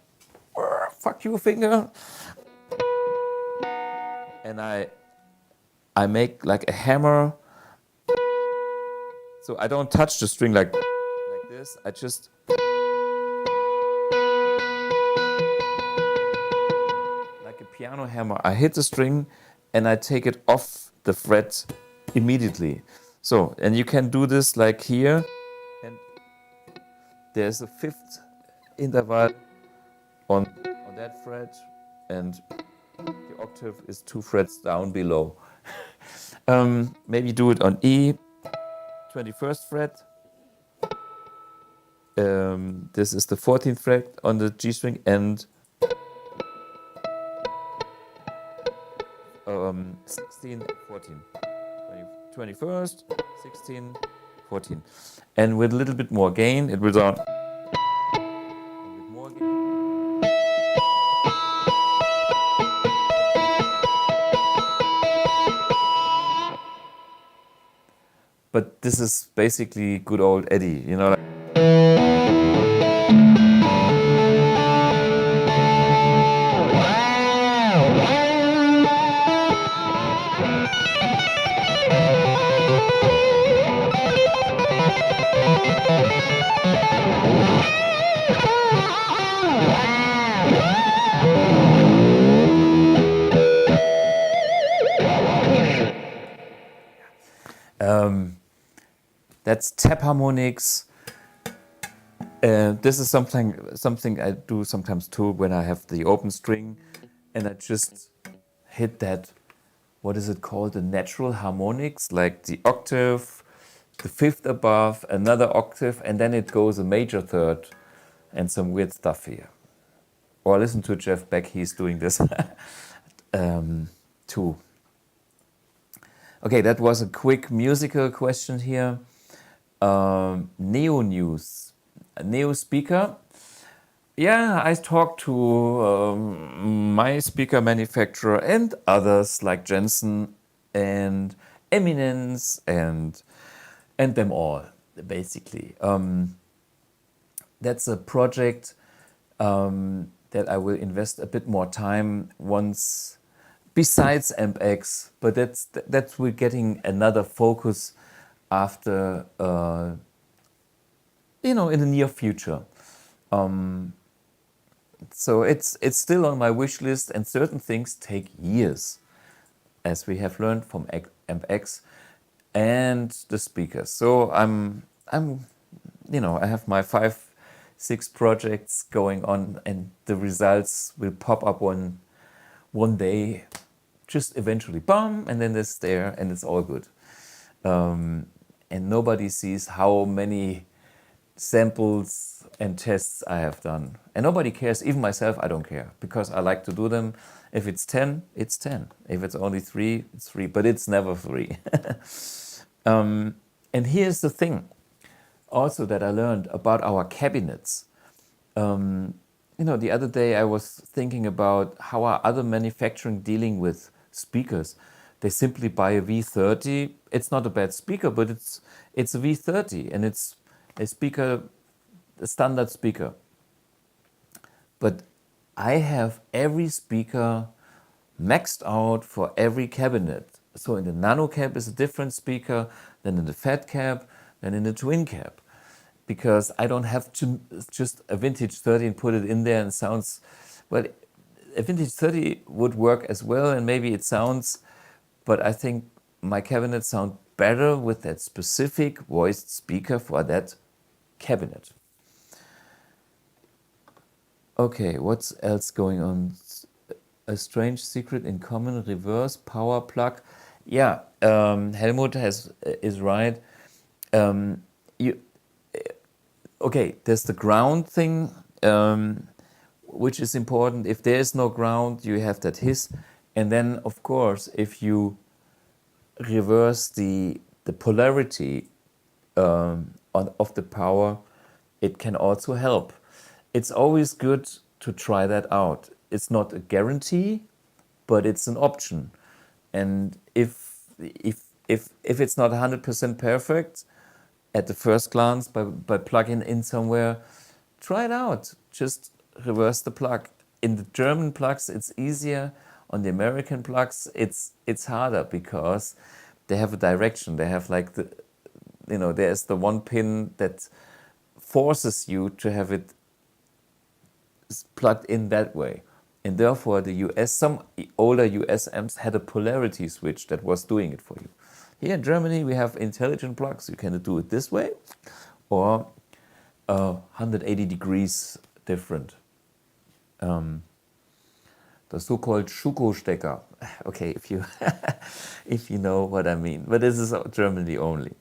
fuck you finger, and I make like a hammer. So I don't touch the string like this, I just... like a piano hammer. I hit the string and I take it off the fret immediately. So, and you can do this like here, and there's a 5th interval on that fret, and the octave is 2 frets down below. Maybe do it on E, 21st fret, This is the 14th fret on the G string, and 16, 14, 21st, 16, 14. And with a little bit more gain, it will sound. And with more gain. But this is basically good old Eddie, you know. That's tap harmonics. This is something I do sometimes too when I have the open string, and I just hit that. What is it called? The natural harmonics, like the octave, the fifth above, another octave, and then it goes a major third, and some weird stuff here. Or listen to Jeff Beck; he's doing this too. Okay, that was a quick musical question here. Neo News, a Neo speaker. Yeah, I talked to my speaker manufacturer and others like Jensen and Eminence and them all, basically. That's a project that I will invest a bit more time once, besides AmpX, but that's we're getting another focus after, in the near future. So it's still on my wish list, and certain things take years, as we have learned from AmpX and the speakers. So I have my 5-6 projects going on, and the results will pop up one day, just eventually, bam, and then it's there, and it's all good. And nobody sees how many samples and tests I have done. And nobody cares, even myself, I don't care, because I like to do them. If it's 10, it's 10. If it's only 3, it's 3, but it's never 3. And here's the thing, also that I learned about our cabinets. The other day I was thinking about how are other manufacturing dealing with speakers. They simply buy a V30. It's not a bad speaker, but it's a V30, and it's a standard speaker. But I have every speaker maxed out for every cabinet. So in the nano cab is a different speaker than in the fat cab, than in the twin cab. Because I don't have to just a vintage 30 and put it in there and it sounds, well, a vintage 30 would work as well, and maybe it sounds, but I think my cabinets sound better with that specific voiced speaker for that cabinet. Okay, what's else going on? A strange secret in common reverse power plug. Yeah, Helmut is right. Okay, there's the ground thing, which is important. If there is no ground, you have that hiss. And then, of course, if you reverse the polarity of the power, it can also help. It's always good to try that out. It's not a guarantee, but it's an option. And if it's not 100% perfect at the first glance by plugging in somewhere, try it out. Just reverse the plug. In the German plugs, it's easier. On the American plugs, it's harder because they have a direction. They have like there's the one pin that forces you to have it plugged in that way. And therefore some older US amps had a polarity switch that was doing it for you. Here in Germany, we have intelligent plugs. You can do it this way or 180 degrees different. The so-called Schuko-Stecker. Okay, if you know what I mean. But this is Germany only.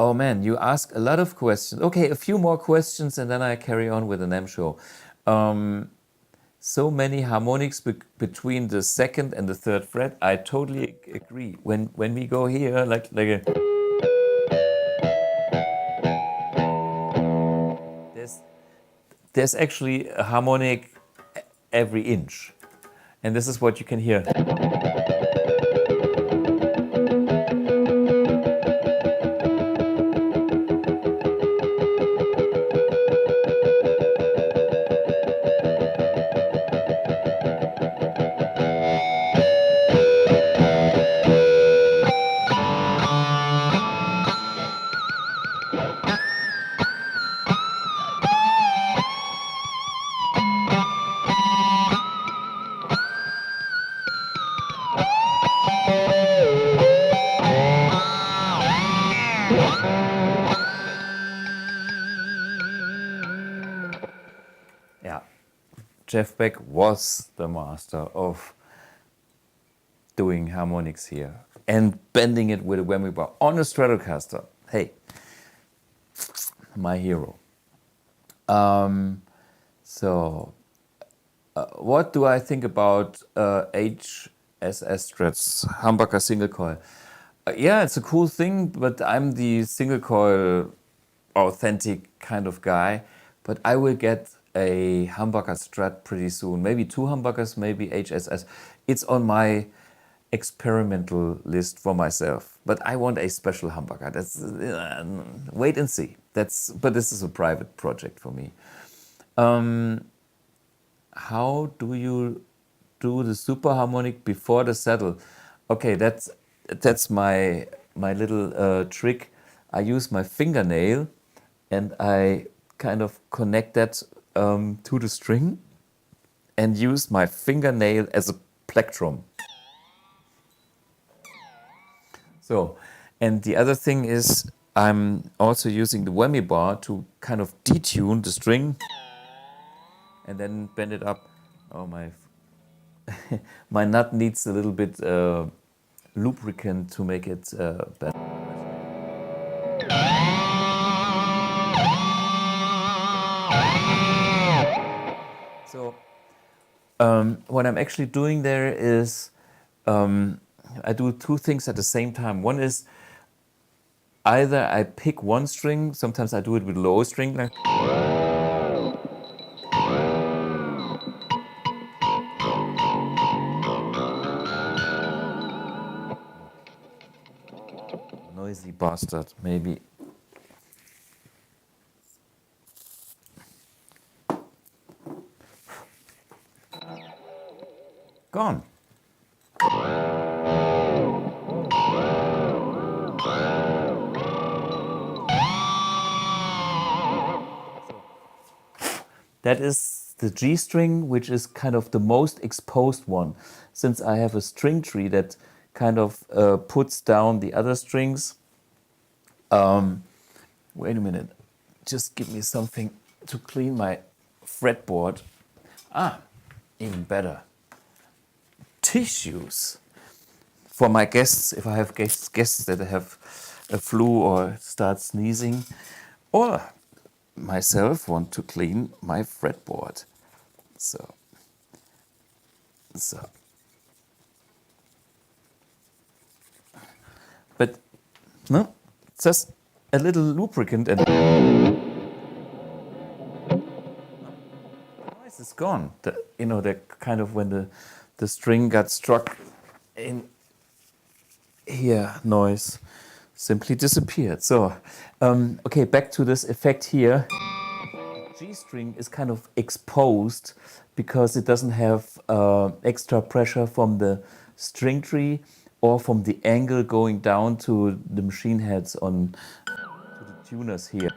Oh man, you ask a lot of questions. Okay, a few more questions and then I carry on with the NAMM show. So many harmonics between the second and the third fret. I totally agree. When we go here, like a, there's actually a harmonic every inch, and this is what you can hear. Yeah, Jeff Beck was the master of doing harmonics here and bending it with a whammy bar on a Stratocaster. Hey, my hero. What do I think about HSS strats, humbucker single coil? Yeah, it's a cool thing, but I'm the single coil authentic kind of guy. But I will get a humbucker strat pretty soon. Maybe 2 humbuckers, maybe HSS. It's on my experimental list for myself. But I want a special humbucker. That's wait and see. But this is a private project for me. How do you do the super harmonic before the saddle? Okay, that's my little trick. I use my fingernail and I kind of connect that to the string and use my fingernail as a plectrum. So, and the other thing is I'm also using the whammy bar to kind of detune the string and then bend it up. Oh, my nut needs a little bit lubricant to make it better. So what I'm actually doing there is I do 2 things at the same time. One is either I pick one string, sometimes I do it with low string, like noisy bastard, maybe. Gone. That is the G string, which is kind of the most exposed one, since I have a string tree that kind of puts down the other strings. Wait a minute, just give me something to clean my fretboard. Even better. Tissues for my guests, if I have guests that have a flu or start sneezing, or myself want to clean my fretboard. So. But no, just a little lubricant and the noise is gone. The kind of when the string got struck in here, noise simply disappeared. So, okay, back to this effect here. G string is kind of exposed because it doesn't have extra pressure from the string tree or from the angle going down to the machine heads to the tuners here.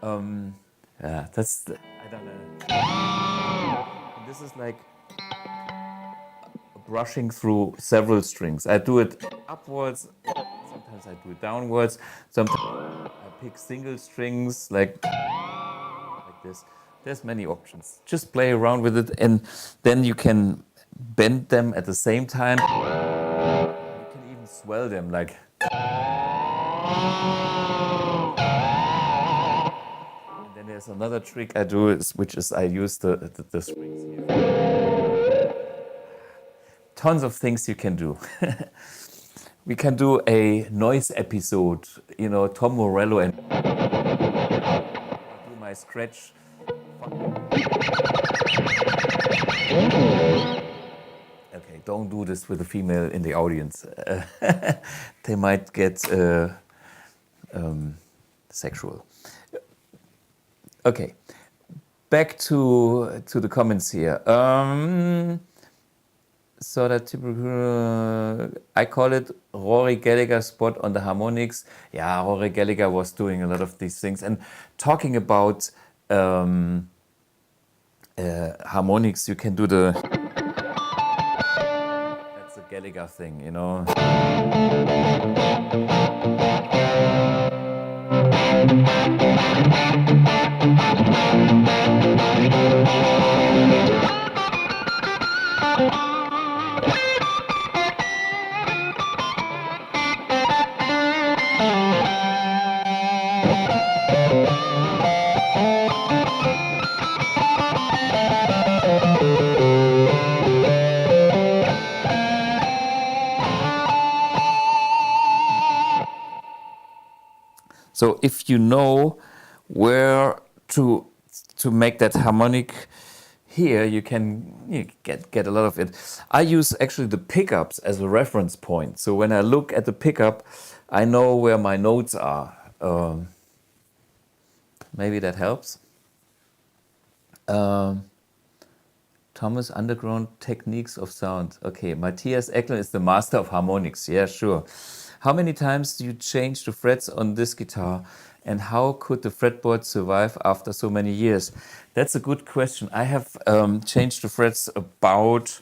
Yeah, I don't know. And this is like brushing through several strings. I do it upwards, sometimes I do it downwards, sometimes I pick single strings like this. There's many options. Just play around with it and then you can bend them at the same time. You can even swell them like. And then there's another trick I do, which is I use the strings here. Tons of things you can do. We can do a noise episode, Tom Morello and do my scratch. Okay, don't do this with a female in the audience. They might get sexual. Okay, back to the comments here. So that typical, I call it Rory Gallagher spot on the harmonics. Yeah, Rory Gallagher was doing a lot of these things. And talking about harmonics, you can do that's a Gallagher thing, So if you know where to make that harmonic here, you can get a lot of it. I use actually the pickups as a reference point. So when I look at the pickup, I know where my notes are. Maybe that helps. Thomas, underground techniques of sound. Okay, Matthias Eklund is the master of harmonics. Yeah, sure. How many times do you change the frets on this guitar? And how could the fretboard survive after so many years? That's a good question. I have changed the frets about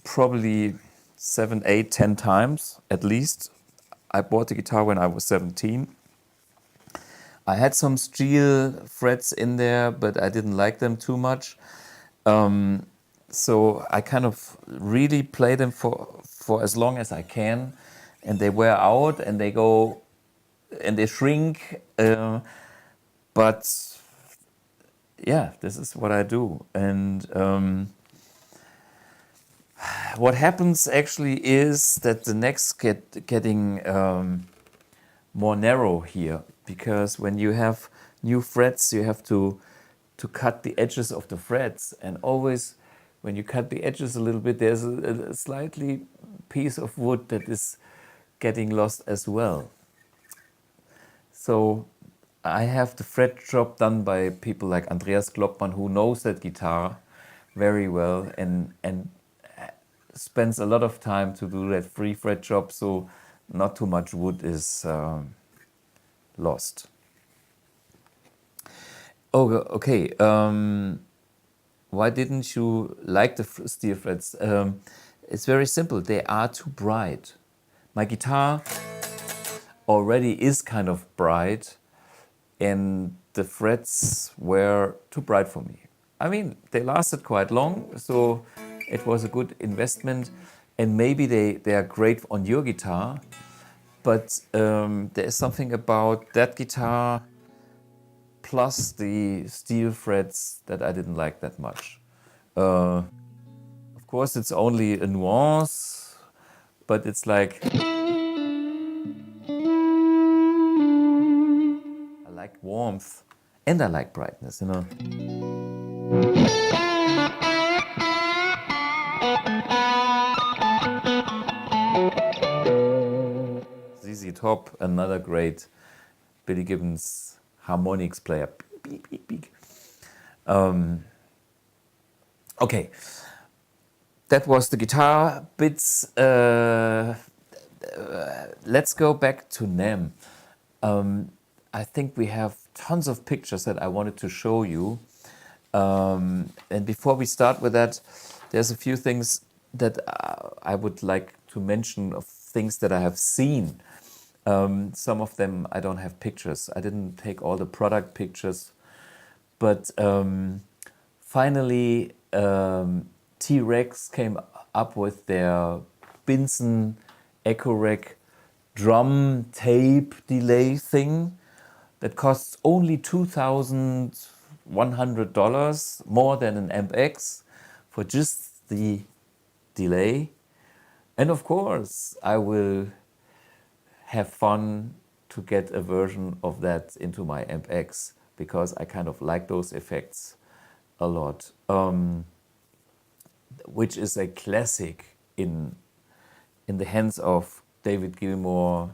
probably 7, 8, 10 times at least. I bought the guitar when I was 17. I had some steel frets in there, but I didn't like them too much. So I kind of really play them for as long as I can, and they wear out and they go and they shrink. But yeah, this is what I do. And what happens actually is that the necks getting more narrow here, because when you have new frets, you have to cut the edges of the frets, and always when you cut the edges a little bit, there's a slightly piece of wood that is getting lost as well. So I have the fret job done by people like Andreas Kloppmann, who knows that guitar very well and spends a lot of time to do that free fret job, so not too much wood is lost. Oh, okay. Why didn't you like the steel frets? It's very simple. They are too bright. My guitar already is kind of bright, and the frets were too bright for me. I mean, they lasted quite long, so it was a good investment, and maybe they are great on your guitar, but there is something about that guitar plus the steel frets that I didn't like that much. Of course, it's only a nuance, but it's like, I like warmth and I like brightness, ZZ Top, another great Billy Gibbons harmonics player. Beep, beep, beep. Okay, that was the guitar bits. Let's go back to NAMM. I think we have tons of pictures that I wanted to show you. And before we start with that, there's a few things that I would like to mention of things that I have seen. Some of them I don't have pictures. I didn't take all the product pictures. But finally, T-Rex came up with their Binson EchoRec drum tape delay thing that costs only $2,100, more than an AmpX, for just the delay. And of course, I will have fun to get a version of that into my AmpX, because I kind of like those effects a lot, which is a classic in the hands of David Gilmour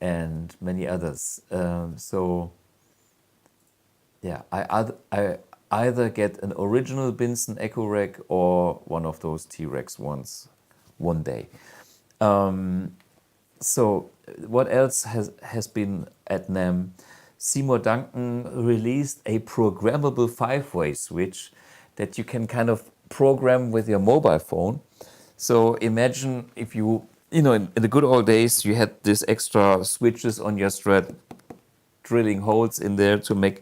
and many others. So yeah, I either get an original Binson Echo Rack or one of those T-Rex ones one day. So what else has been at NAMM? Seymour Duncan released a programmable 5-way switch that you can kind of program with your mobile phone. So imagine if you know, in the good old days, you had these extra switches on your Strat, drilling holes in there to make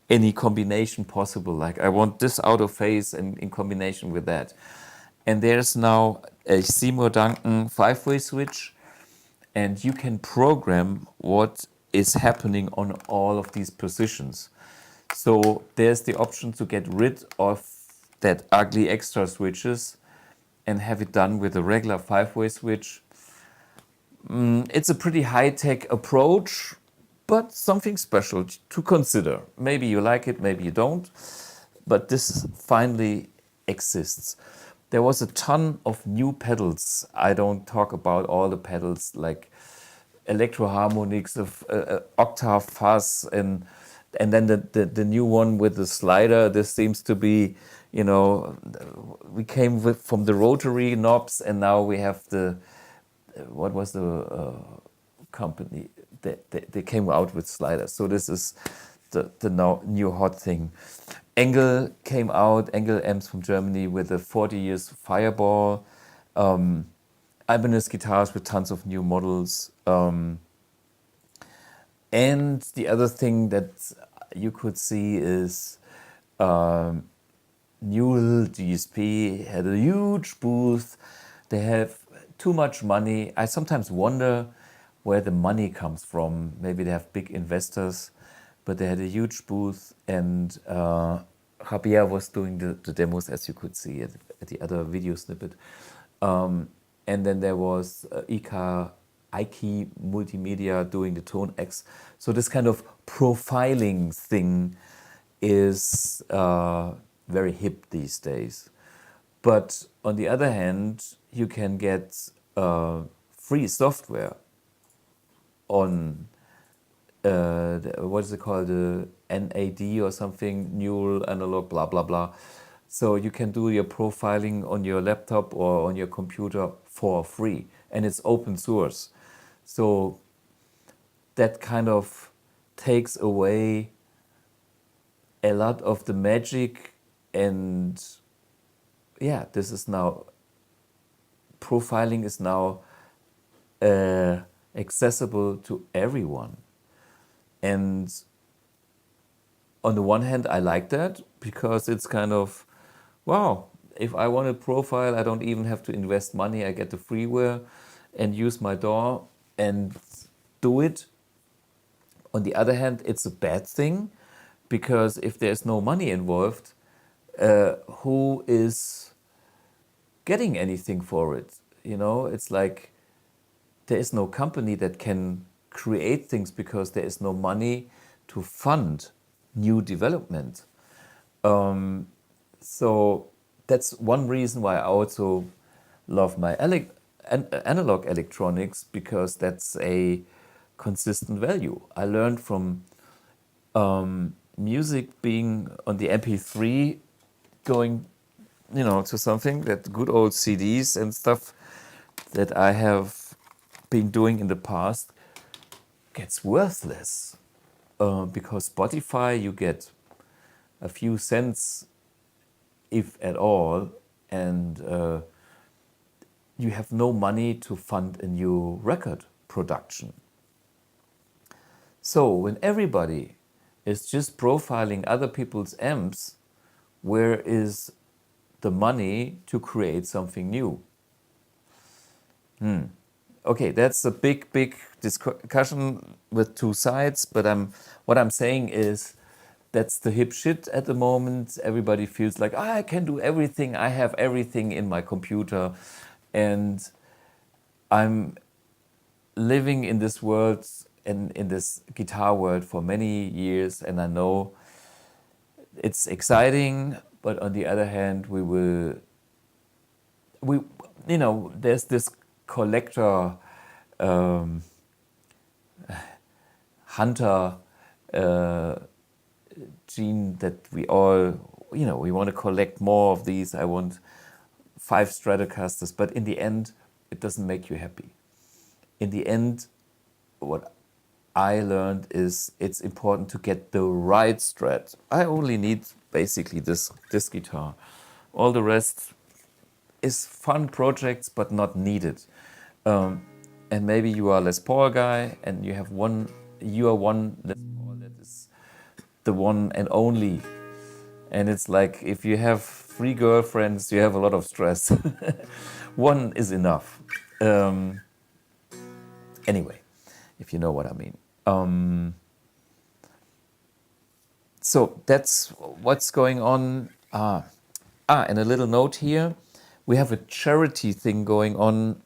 any combination possible. Like, I want this out of phase and in combination with that. And there's now a Seymour Duncan 5-way switch, and you can program what is happening on all of these positions. So there's the option to get rid of that ugly extra switches and have it done with a regular 5-way switch. It's a pretty high-tech approach, but something special to consider. Maybe you like it, maybe you don't, but this finally exists. There was a ton of new pedals. I don't talk about all the pedals like electro harmonics of octave fuzz, and then the new one with the slider. This seems to be, you know, we came from the rotary knobs, and now we have the, what was the company? They came out with sliders. So this is the now new hot thing. Engel came out, Engel amps from Germany, with a 40 years Fireball. Ibanez guitars with tons of new models. And the other thing that you could see is Newell GSP had a huge booth. They have too much money. I sometimes wonder where the money comes from. Maybe they have big investors, but they had a huge booth, and Javier was doing the demos, as you could see at the other video snippet. And then there was Ike Multimedia doing the Tone X. So this kind of profiling thing is very hip these days. But on the other hand, you can get free software on what is it called, the NAD or something, neural analog, blah blah blah. So you can do your profiling on your laptop or on your computer for free, and it's open source. So that kind of takes away a lot of the magic, and yeah, this is now, profiling is now accessible to everyone. And on the one hand, I like that, because it's kind of, wow, if I want to profile, I don't even have to invest money. I get the freeware and use my DAW and do it. On the other hand, it's a bad thing, because if there's no money involved, who is getting anything for it? You know, it's like there is no company that can create things because there is no money to fund new development. So that's one reason why I also love my analog electronics, because that's a consistent value. I learned from music being on the MP3, going, you know, to something that good old CDs and stuff that I have been doing in the past gets worthless, because Spotify, you get a few cents, if at all, and you have no money to fund a new record production. So when everybody is just profiling other people's amps, where is the money to create something new? okay, that's a big discussion with two sides. But what I'm saying is that's the hip shit at the moment. Everybody feels like I can do everything. I have everything in my computer, and I'm living in this world and in this guitar world for many years, and I know it's exciting. But on the other hand, there's this collector, hunter gene that we all, we want to collect more of these. I want 5 Stratocasters, but in the end, it doesn't make you happy. In the end, what I learned is it's important to get the right Strat. I only need basically this guitar. All the rest is fun projects, but not needed. And maybe you are a Les Paul guy, and you are one Les Paul that is the one and only. And it's like if you have 3 girlfriends, you have a lot of stress. One is enough. Anyway, if you know what I mean. So that's what's going on. And a little note here. We have a charity thing going on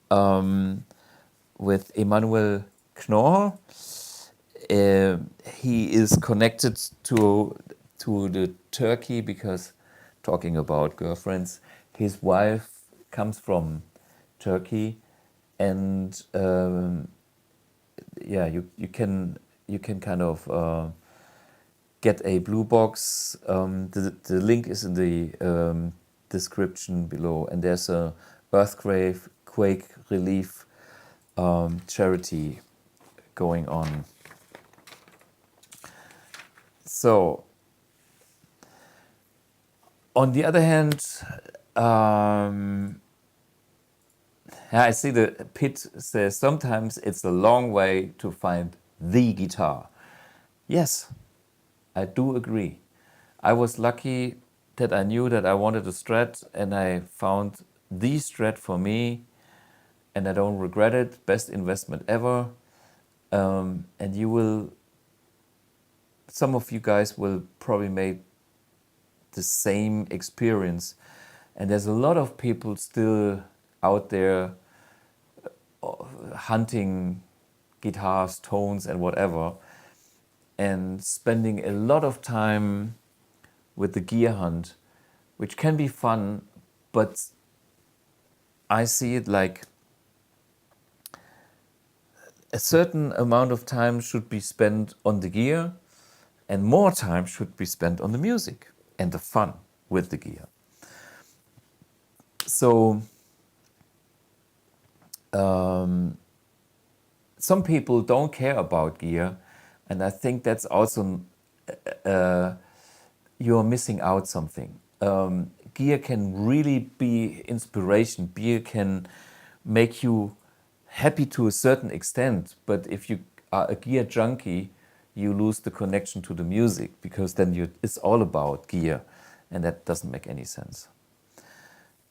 with Emanuel Knorr. He is connected to the Turkey because, talking about girlfriends, his wife comes from Turkey, and you can kind of get a blue box. The link is in the description below, and there's a earthquake relief charity going on. So, on the other hand, I see the Pit says sometimes it's a long way to find the guitar. Yes, I do agree. I was lucky that I knew that I wanted a Strat, and I found the Strat for me, and I don't regret it. Best investment ever. And some of you guys will probably make the same experience. And there's a lot of people still out there hunting guitars, tones, and whatever, and spending a lot of time with the gear hunt, which can be fun, but I see it like a certain amount of time should be spent on the gear, and more time should be spent on the music and the fun with the gear. So some people don't care about gear, and I think that's also you're missing out something. Gear can really be inspiration. Gear can make you happy to a certain extent, but if you are a gear junkie, you lose the connection to the music, because then it's all about gear, and that doesn't make any sense.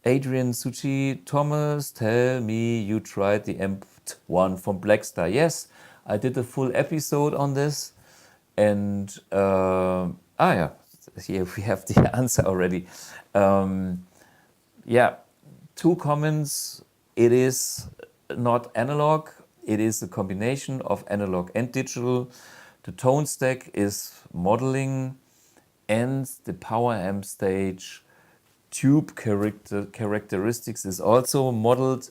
Adrian Suchi, Thomas, tell me you tried the AmpX from Blackstar. Yes, I did a full episode on this, and here we have the answer already. 2 comments. It is not analog. It is a combination of analog and digital. The tone stack is modeling, and the power amp stage tube characteristics is also modeled,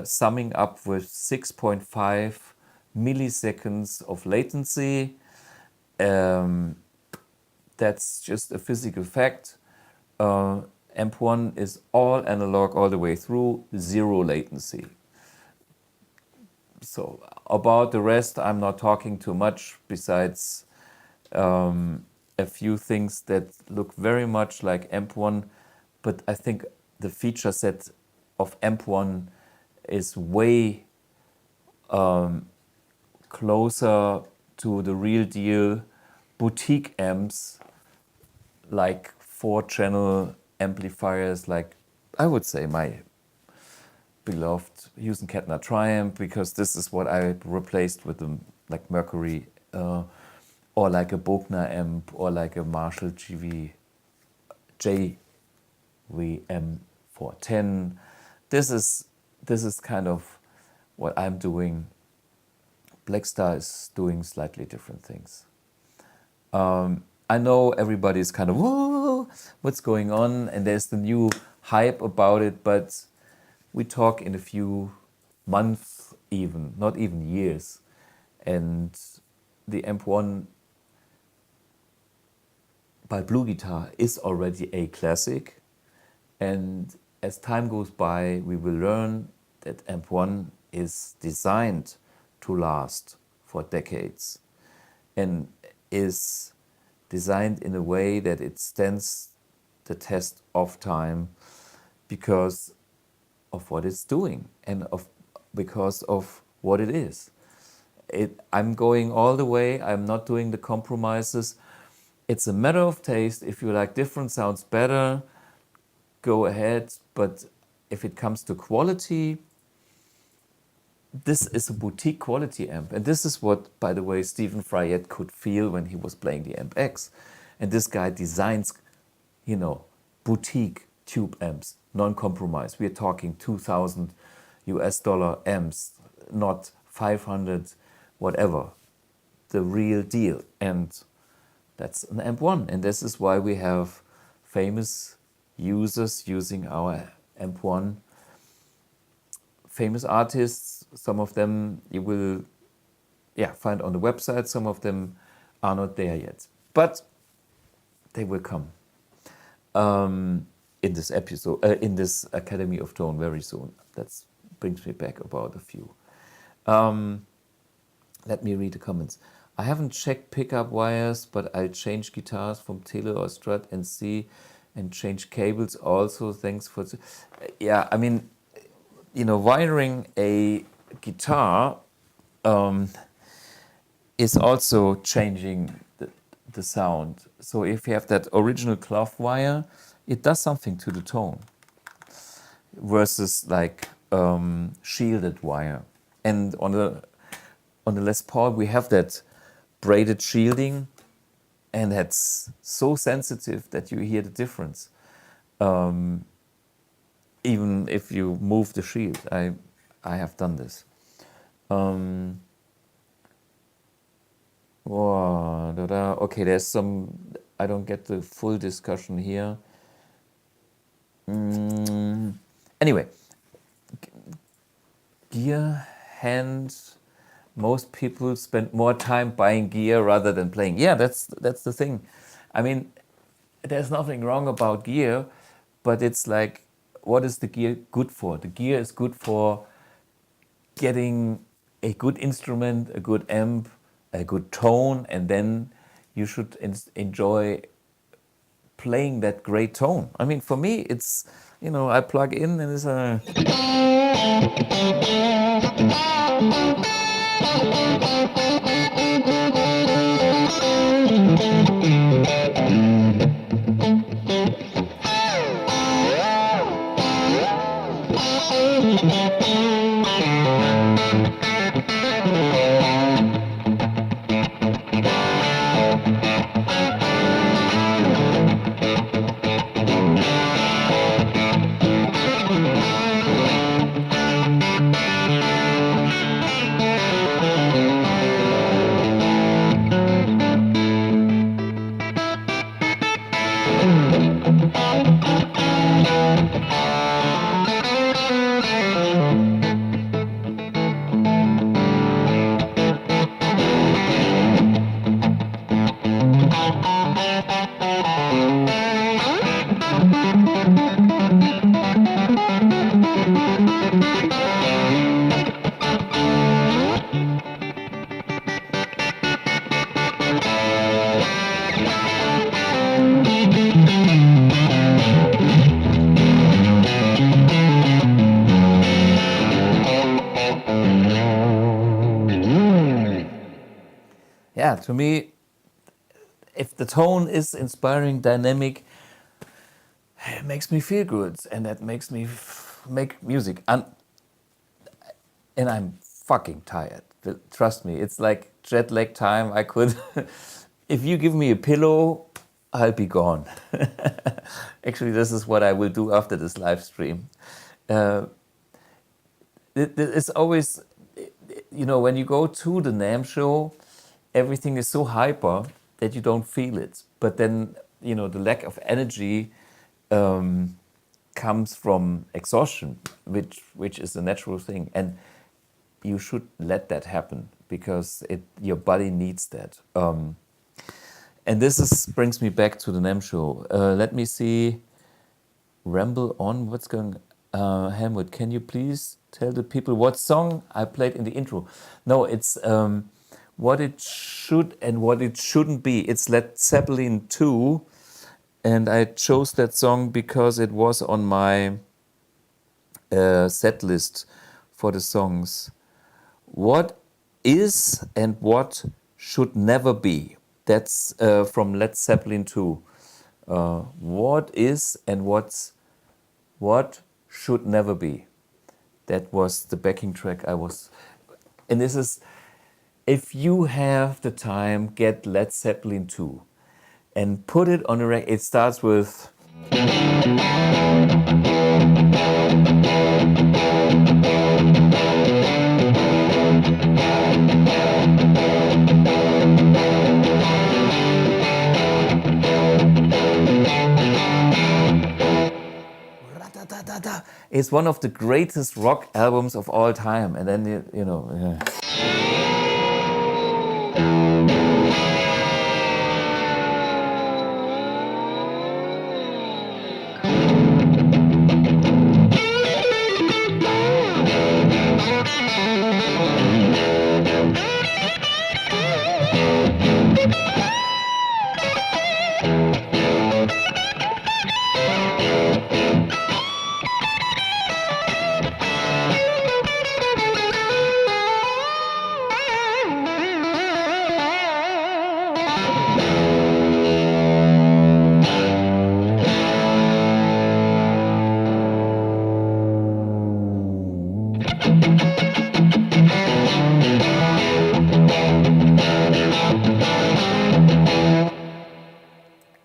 summing up with 6.5 milliseconds of latency. That's just a physical fact. AmpX is all analog all the way through, 0 latency. So about the rest, I'm not talking too much, besides a few things that look very much like AmpX, but I think the feature set of AmpX is way closer to the real deal boutique amps, like 4-channel amplifiers, like I would say my beloved Houston Kettner Triumph, because this is what I replaced with the like Mercury, or like a Bogner amp, or like a Marshall JVM 410. This is kind of what I'm doing. Blackstar is doing slightly different things. I know everybody's kind of, whoa, what's going on? And there's the new hype about it, but we talk in a few months even, not even years. And the AMP1 by BluGuitar is already a classic. And as time goes by, we will learn that AMP1 is designed to last for decades and is designed in a way that it stands the test of time because of what it's doing and because of what it is. I'm going all the way. I'm not doing the compromises. It's a matter of taste. If you like different sounds better, go ahead. But if it comes to quality, this is a boutique quality amp. And this is what, by the way, Stephen Fryette could feel when he was playing the AmpX. And this guy designs, boutique tube amps, non-compromise. We're talking $2,000 amps, not 500, whatever, the real deal. And that's an AMP1. And this is why we have famous users using our AMP1. Famous artists, some of them you will find on the website. Some of them are not there yet. But they will come in this episode, in this Academy of Tone very soon. That brings me back about a few. Let me read the comments. I haven't checked pickup wires, but I'll change guitars from Tele or Strat and see, and change cables also. Thanks for... Yeah, I mean, wiring a guitar is also changing the sound. So if you have that original cloth wire, it does something to the tone versus like shielded wire. And on the Les Paul, we have that braided shielding, and that's so sensitive that you hear the difference. Even if you move the shield, I have done this. Okay, there's some, I don't get the full discussion here. Anyway, gear, hand, most people spend more time buying gear rather than playing. Yeah, that's the thing. I mean, there's nothing wrong about gear, but it's like, what is the gear good for? The gear is good for getting a good instrument, a good amp, a good tone, and then you should enjoy playing that great tone. I mean, for me, it's, I plug in and it's a... Yeah, to me, if the tone is inspiring, dynamic, it makes me feel good, and that makes me make music. And and I'm fucking tired. Trust me, it's like jet lag time. I could, if you give me a pillow, I'll be gone. Actually, this is what I will do after this live stream. It's always, you know, when you go to the NAMM show, everything is so hyper that you don't feel it. But then, you know, the lack of energy comes from exhaustion, which is a natural thing. And you should let that happen because your body needs that. And this brings me back to the NAMM show. Let me see. Ramble on. What's going on? Helmut, can you please tell the people what song I played in the intro? No, it's what it should and what it shouldn't be. It's Led Zeppelin 2. And I chose that song because it was on my set list for the songs. What is and what should never be. That's from Led Zeppelin 2. What is and what should never be. That was the backing track I was... And this is... If you have the time, get Led Zeppelin 2 and put it on a record. It starts with... It's one of the greatest rock albums of all time. And then, you know... Yeah.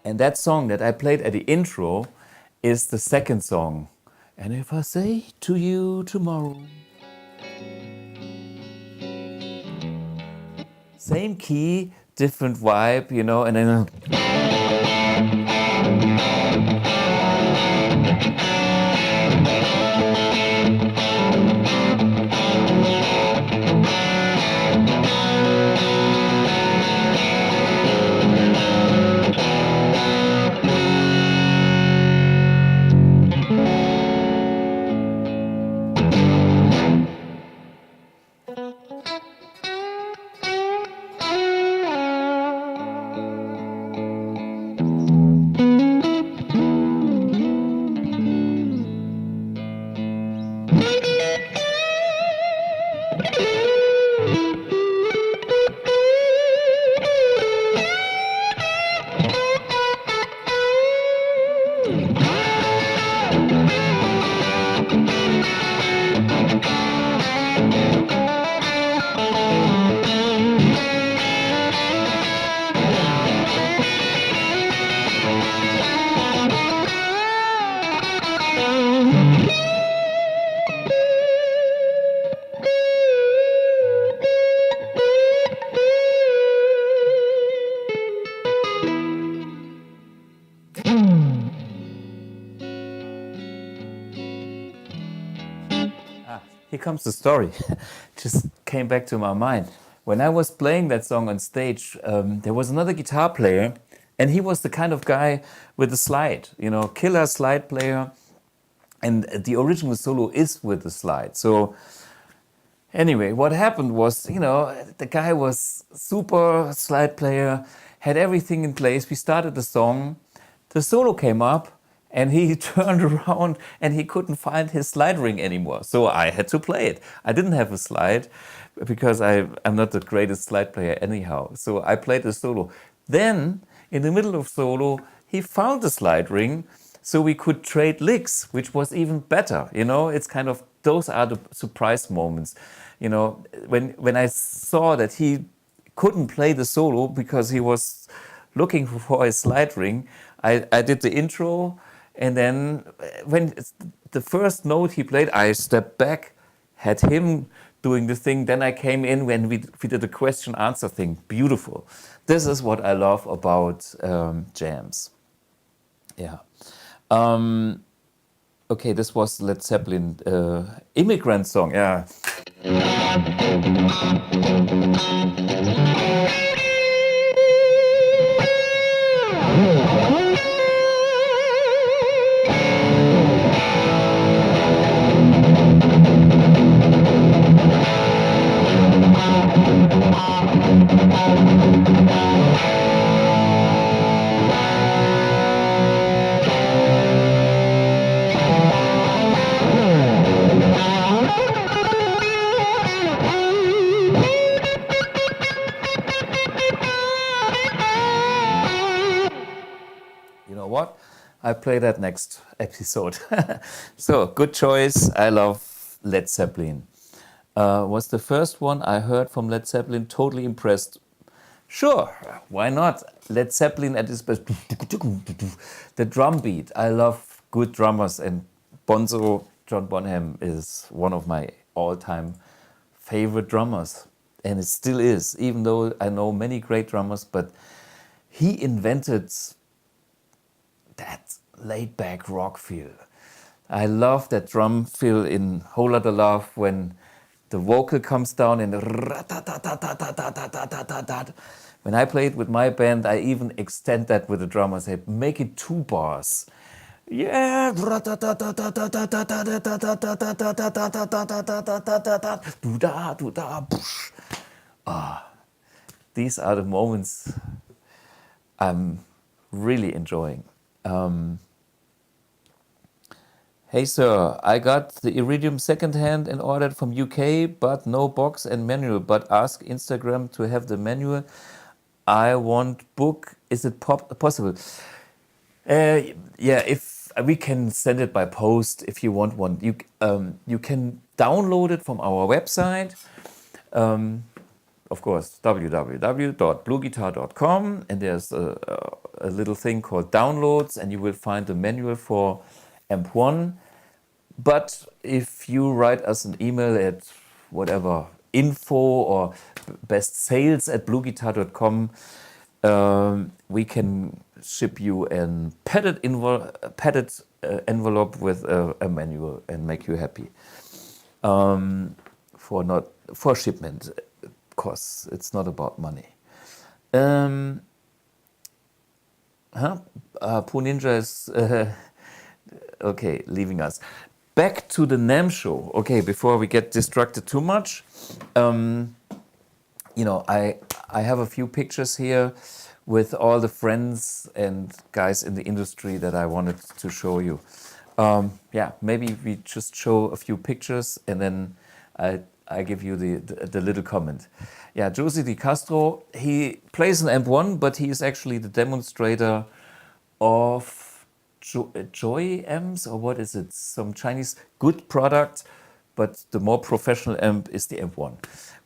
And that song that I played at the intro is the second song. And if I say to you tomorrow, same key, different vibe, you know, and then... Here comes the story. Just came back to my mind. When I was playing that song on stage, there was another guitar player, and he was the kind of guy with the slide, you know, killer slide player. And the original solo is with the slide. So anyway, what happened was, you know, the guy was super slide player, had everything in place. We started the song, the solo came up, and he turned around and he couldn't find his slide ring anymore. So I had to play it. I didn't have a slide because I'm not the greatest slide player anyhow. So I played the solo. Then, in the middle of solo, he found the slide ring so we could trade licks, which was even better. You know, it's kind of those are the surprise moments. You know, when I saw that he couldn't play the solo because he was looking for his slide ring, I did the intro, and then when the first note he played, I stepped back, had him doing the thing, then I came in when we did the question answer thing. Beautiful. This is what I love about jams. Yeah. Okay, this was Led Zeppelin Immigrant Song. Yeah. What? I play that next episode. So, good choice. I love Led Zeppelin. Was the first one I heard from Led Zeppelin. Totally impressed. Sure, why not? Led Zeppelin at its best. The drum beat. I love good drummers, and Bonzo John Bonham is one of my all-time favorite drummers. And it still is, even though I know many great drummers, but he invented that laid-back rock feel. I love that drum feel in Whole Lotta Love when the vocal comes down and when I play it with my band, I even extend that with the drum. I say, make it 2 bars. Yeah. These are the moments I'm really enjoying. Hey sir, I got the Iridium secondhand and ordered from UK, but no box and manual, but ask Instagram to have the manual. I want book. Is it possible? Yeah, if we can send it by post if you want one. You can download it from our website. Of course, www.bluguitar.com, and there's a little thing called downloads, and you will find the manual for AMP1. But if you write us an email at whatever, info or bestsales@bluguitar.com, we can ship you a padded envelope with a manual and make you happy. For shipment costs. It's not about money. Pooh Ninja is okay, leaving us. Back to the NAMM show. Okay, before we get distracted too much, I have a few pictures here with all the friends and guys in the industry that I wanted to show you. Maybe we just show a few pictures and then I give you the little comment. Yeah, Josie Di Castro, he plays an AMP1, but he is actually the demonstrator of Joy amps, or what is it? Some Chinese good product, but the more professional amp is the AMP1.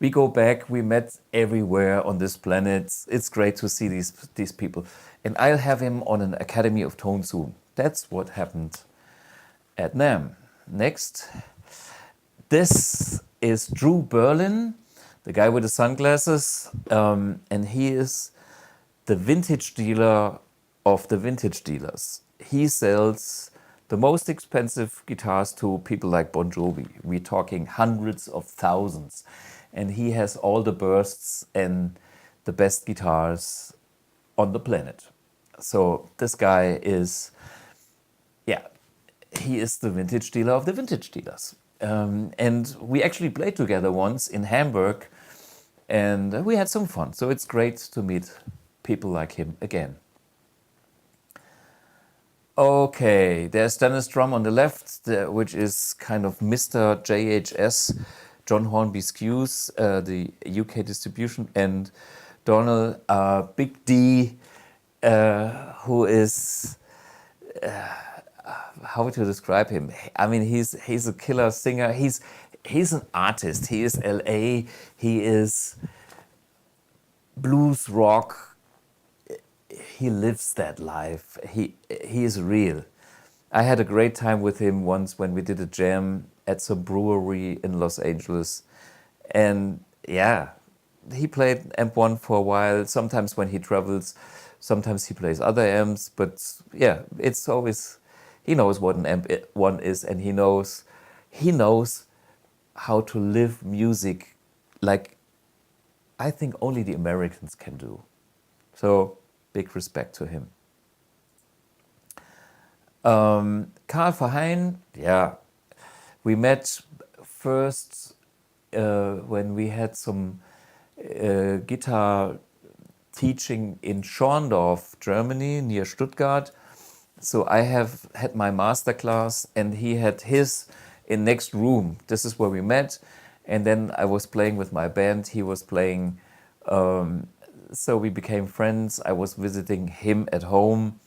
We go back, we met everywhere on this planet. It's great to see these people. And I'll have him on an Academy of Tone soon. That's what happened at NAMM. Next. This is Drew Berlin, the guy with the sunglasses, and he is the vintage dealer of the vintage dealers. He sells the most expensive guitars to people like Bon Jovi. We're talking hundreds of thousands. And he has all the bursts and the best guitars on the planet. So this guy is, he is the vintage dealer of the vintage dealers. And we actually played together once in Hamburg, and we had some fun. So it's great to meet people like him again. Okay, there's Dennis Drum on the left, which is kind of Mr. JHS, John Hornby Skews, the UK distribution, and Donald Big D, who is how to describe him? I mean, he's a killer singer. He's an artist. He is LA. He is blues rock. He lives that life. He is real. I had a great time with him once when we did a jam at some brewery in Los Angeles, and yeah, he played amp1 for a while. Sometimes when he travels, sometimes he plays other amps. But yeah, it's always, he knows what an amp1 is, and he knows how to live music like I think only the Americans can do. So big respect to him. Karl Verheyen, yeah, we met first when we had some guitar teaching in Schorndorf, Germany, near Stuttgart. So I have had my master class and he had his in next room. This is where we met. And then I was playing with my band. He was playing, so we became friends. I was visiting him at home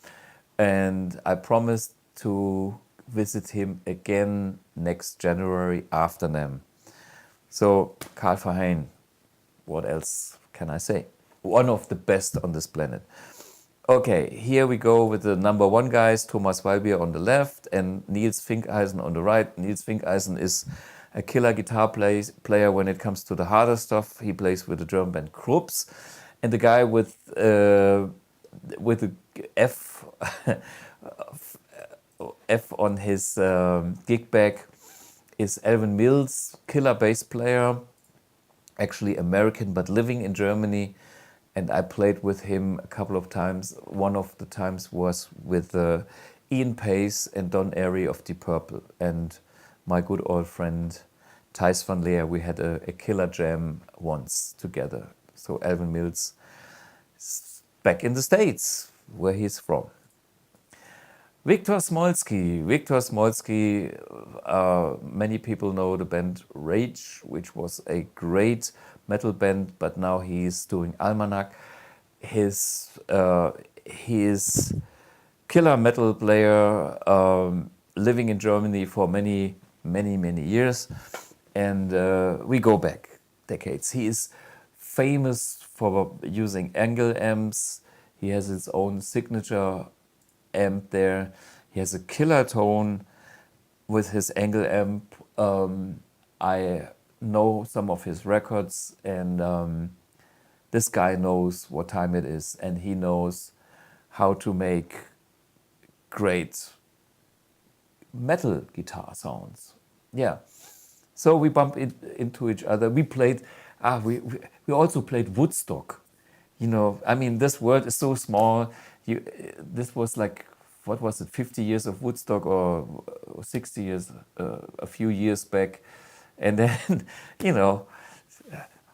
and I promised to visit him again next January after NAMM. So Karl Verheyen, what else can I say? One of the best on this planet. Okay, here we go with the number one guys, Thomas Walbier on the left and Niels Finkeisen on the right. Niels Finkeisen is a killer guitar player when it comes to the harder stuff. He plays with the German band Krups. And the guy with the F F on his gig bag is Alvin Mills, killer bass player, actually American but living in Germany. And I played with him a couple of times. One of the times was with Ian Pace and Don Airy of Deep Purple. And my good old friend Thijs van Leer, we had a killer jam once together. So Alvin Mills is back in the States, where he's from. Viktor Smolsky. Viktor Smolsky, many people know the band Rage, which was a great metal band, but now he's doing Almanac. He is killer metal player, living in Germany for many years, and we go back decades. He is famous for using angle amps. He has his own signature amp there. He has a killer tone with his angle amp. I know some of his records, and this guy knows what time it is, and he knows how to make great metal guitar sounds. Yeah, so we bump into each other. We played, we also played Woodstock. You know, I mean, this world is so small. This was like, what was it, 50 years of Woodstock or 60 years, a few years back. And then, you know,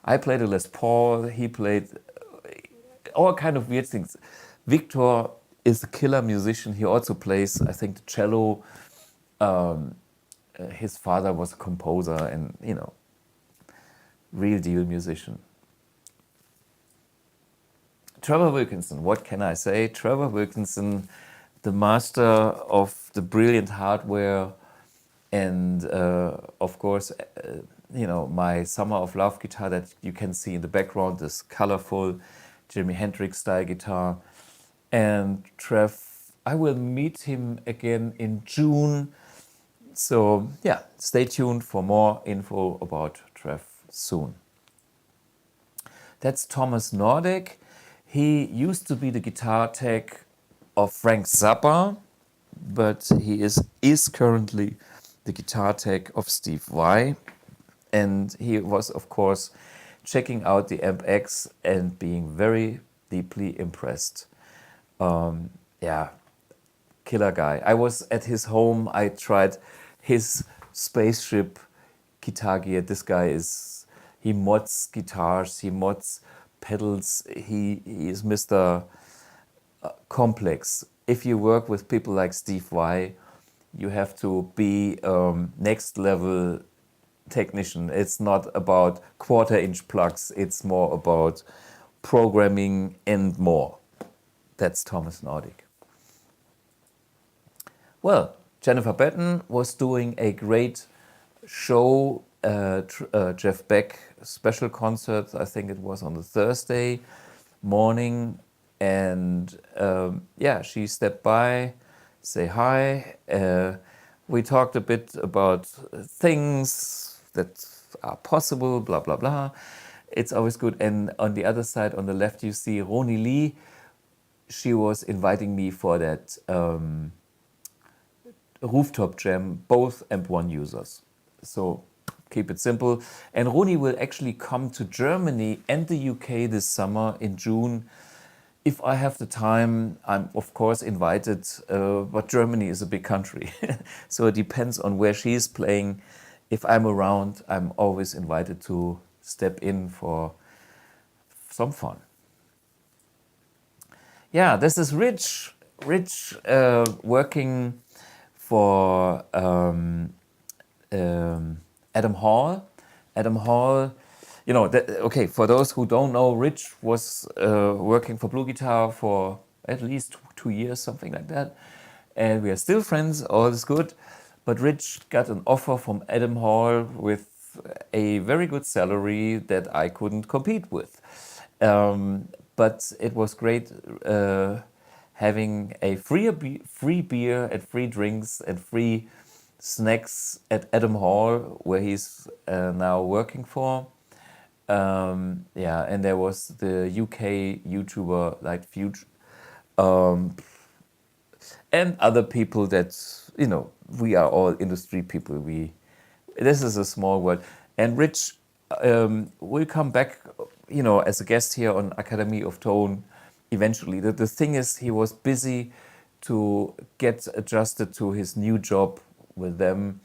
I played a Les Paul, he played all kind of weird things. Victor is a killer musician. He also plays, I think, the cello. His father was a composer and, you know, real deal musician. Trevor Wilkinson, what can I say? Trevor Wilkinson, the master of the brilliant hardware, and of course, you know, my Summer of Love guitar that you can see in the background, this colorful Jimi Hendrix style guitar. And Trev, I will meet him again in June. So yeah, stay tuned for more info about Trev soon. That's Thomas Nordic. He used to be the guitar tech of Frank Zappa, but he is currently the guitar tech of Steve Vai. And he was, of course, checking out the AmpX and being very deeply impressed. Yeah, killer guy. I was at his home. I tried his spaceship guitar gear. This guy he mods guitars, he mods pedals. He is Mr. Complex. If you work with people like Steve Vai, you have to be next level technician. It's not about quarter-inch plugs. It's more about programming and more. That's Thomas Nordic. Well, Jennifer Batten was doing a great show, Jeff Beck special concert. I think it was on the Thursday morning, and yeah, she stepped by, say hi. We talked a bit about things that are possible, blah blah blah. It's always good. And on the other side, on the left, you see Roni Lee. She was inviting me for that Rooftop jam, both AMP1 users. So keep it simple. And Roni will actually come to Germany and the UK this summer in June. If I have the time, I'm of course invited, but Germany is a big country. So it depends on where she is playing. If I'm around, I'm always invited to step in for some fun. Yeah, this is Rich working for Adam Hall. Adam Hall, you know, okay, for those who don't know, Rich was working for BluGuitar for at least 2 years, something like that. And we are still friends, all is good. But Rich got an offer from Adam Hall with a very good salary that I couldn't compete with. But it was great having a free beer and free drinks and free snacks at Adam Hall, where he's now working for. Yeah, and there was the UK YouTuber like Fuge, and other people that, you know, we are all industry people. This is a small world. And Rich will come back, you know, as a guest here on Academy of Tone eventually. The thing is, he was busy to get adjusted to his new job with them.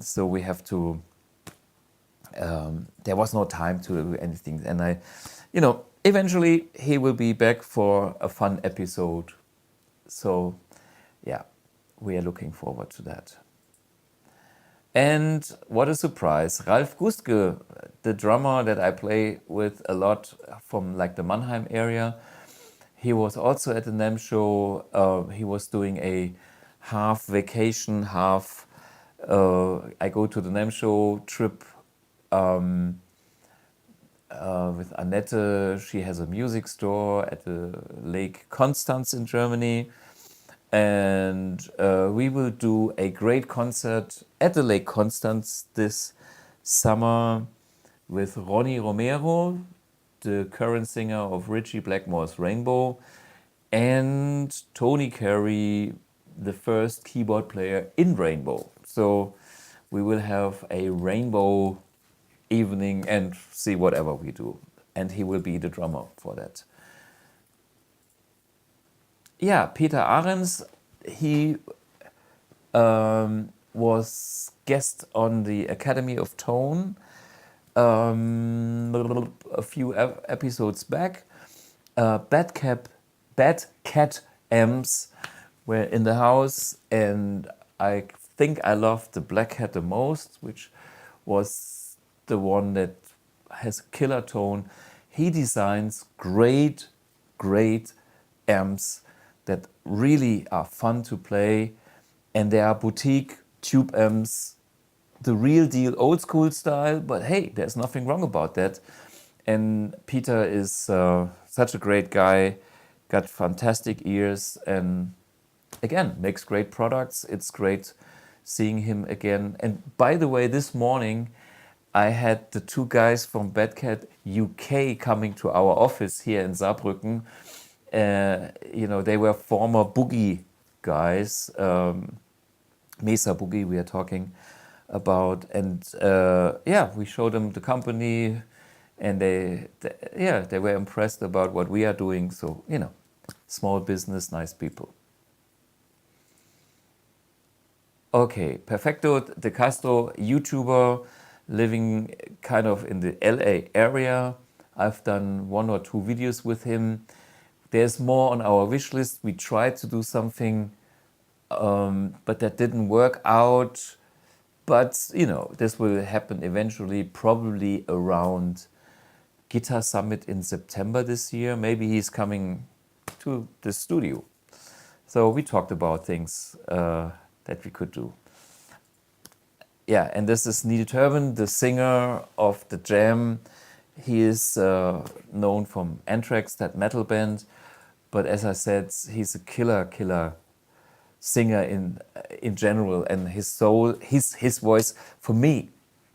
So we have to, there was no time to do anything. And you know, eventually he will be back for a fun episode. So yeah, we are looking forward to that. And what a surprise, Ralf Gustke, the drummer that I play with a lot from like the Mannheim area, he was also at the NAMM show. He was doing a half vacation, half I go to the NAMM show trip with Annette. She has a music store at the Lake Constance in Germany. And we will do a great concert at the Lake Constance this summer with Ronnie Romero, the current singer of Ritchie Blackmore's Rainbow, and Tony Carey, the first keyboard player in Rainbow. So we will have a Rainbow evening and see whatever we do. And he will be the drummer for that. Yeah, Peter Ahrens, he was guest on the Academy of Tone a few episodes back. Bad Cat amps were in the house, and I think I loved the Black Cat the most, which was the one that has a killer tone. He designs great amps that really are fun to play, and they are boutique tube amps, the real deal old school style, but hey, there's nothing wrong about that. And Peter is such a great guy, got fantastic ears, and again, makes great products. It's great seeing him again. And by the way, this morning I had the two guys from Bad Cat UK coming to our office here in Saarbrücken. You know, they were former Boogie guys, Mesa Boogie we are talking about, and yeah, we showed them the company, and they were impressed about what we are doing. So, you know, small business, nice people. Okay, Perfecto de Castro, YouTuber, living kind of in the LA area. I've done 1 or 2 videos with him. There's more on our wish list. We tried to do something, but that didn't work out. But, you know, this will happen eventually, probably around Guitar Summit in September this year. Maybe he's coming to the studio. So we talked about things that we could do. Yeah, and this is Neil Turbin, the singer of the Jam. He is known from AmpX, that metal band, but as I said, he's a killer singer in general, and his soul, his voice, for me,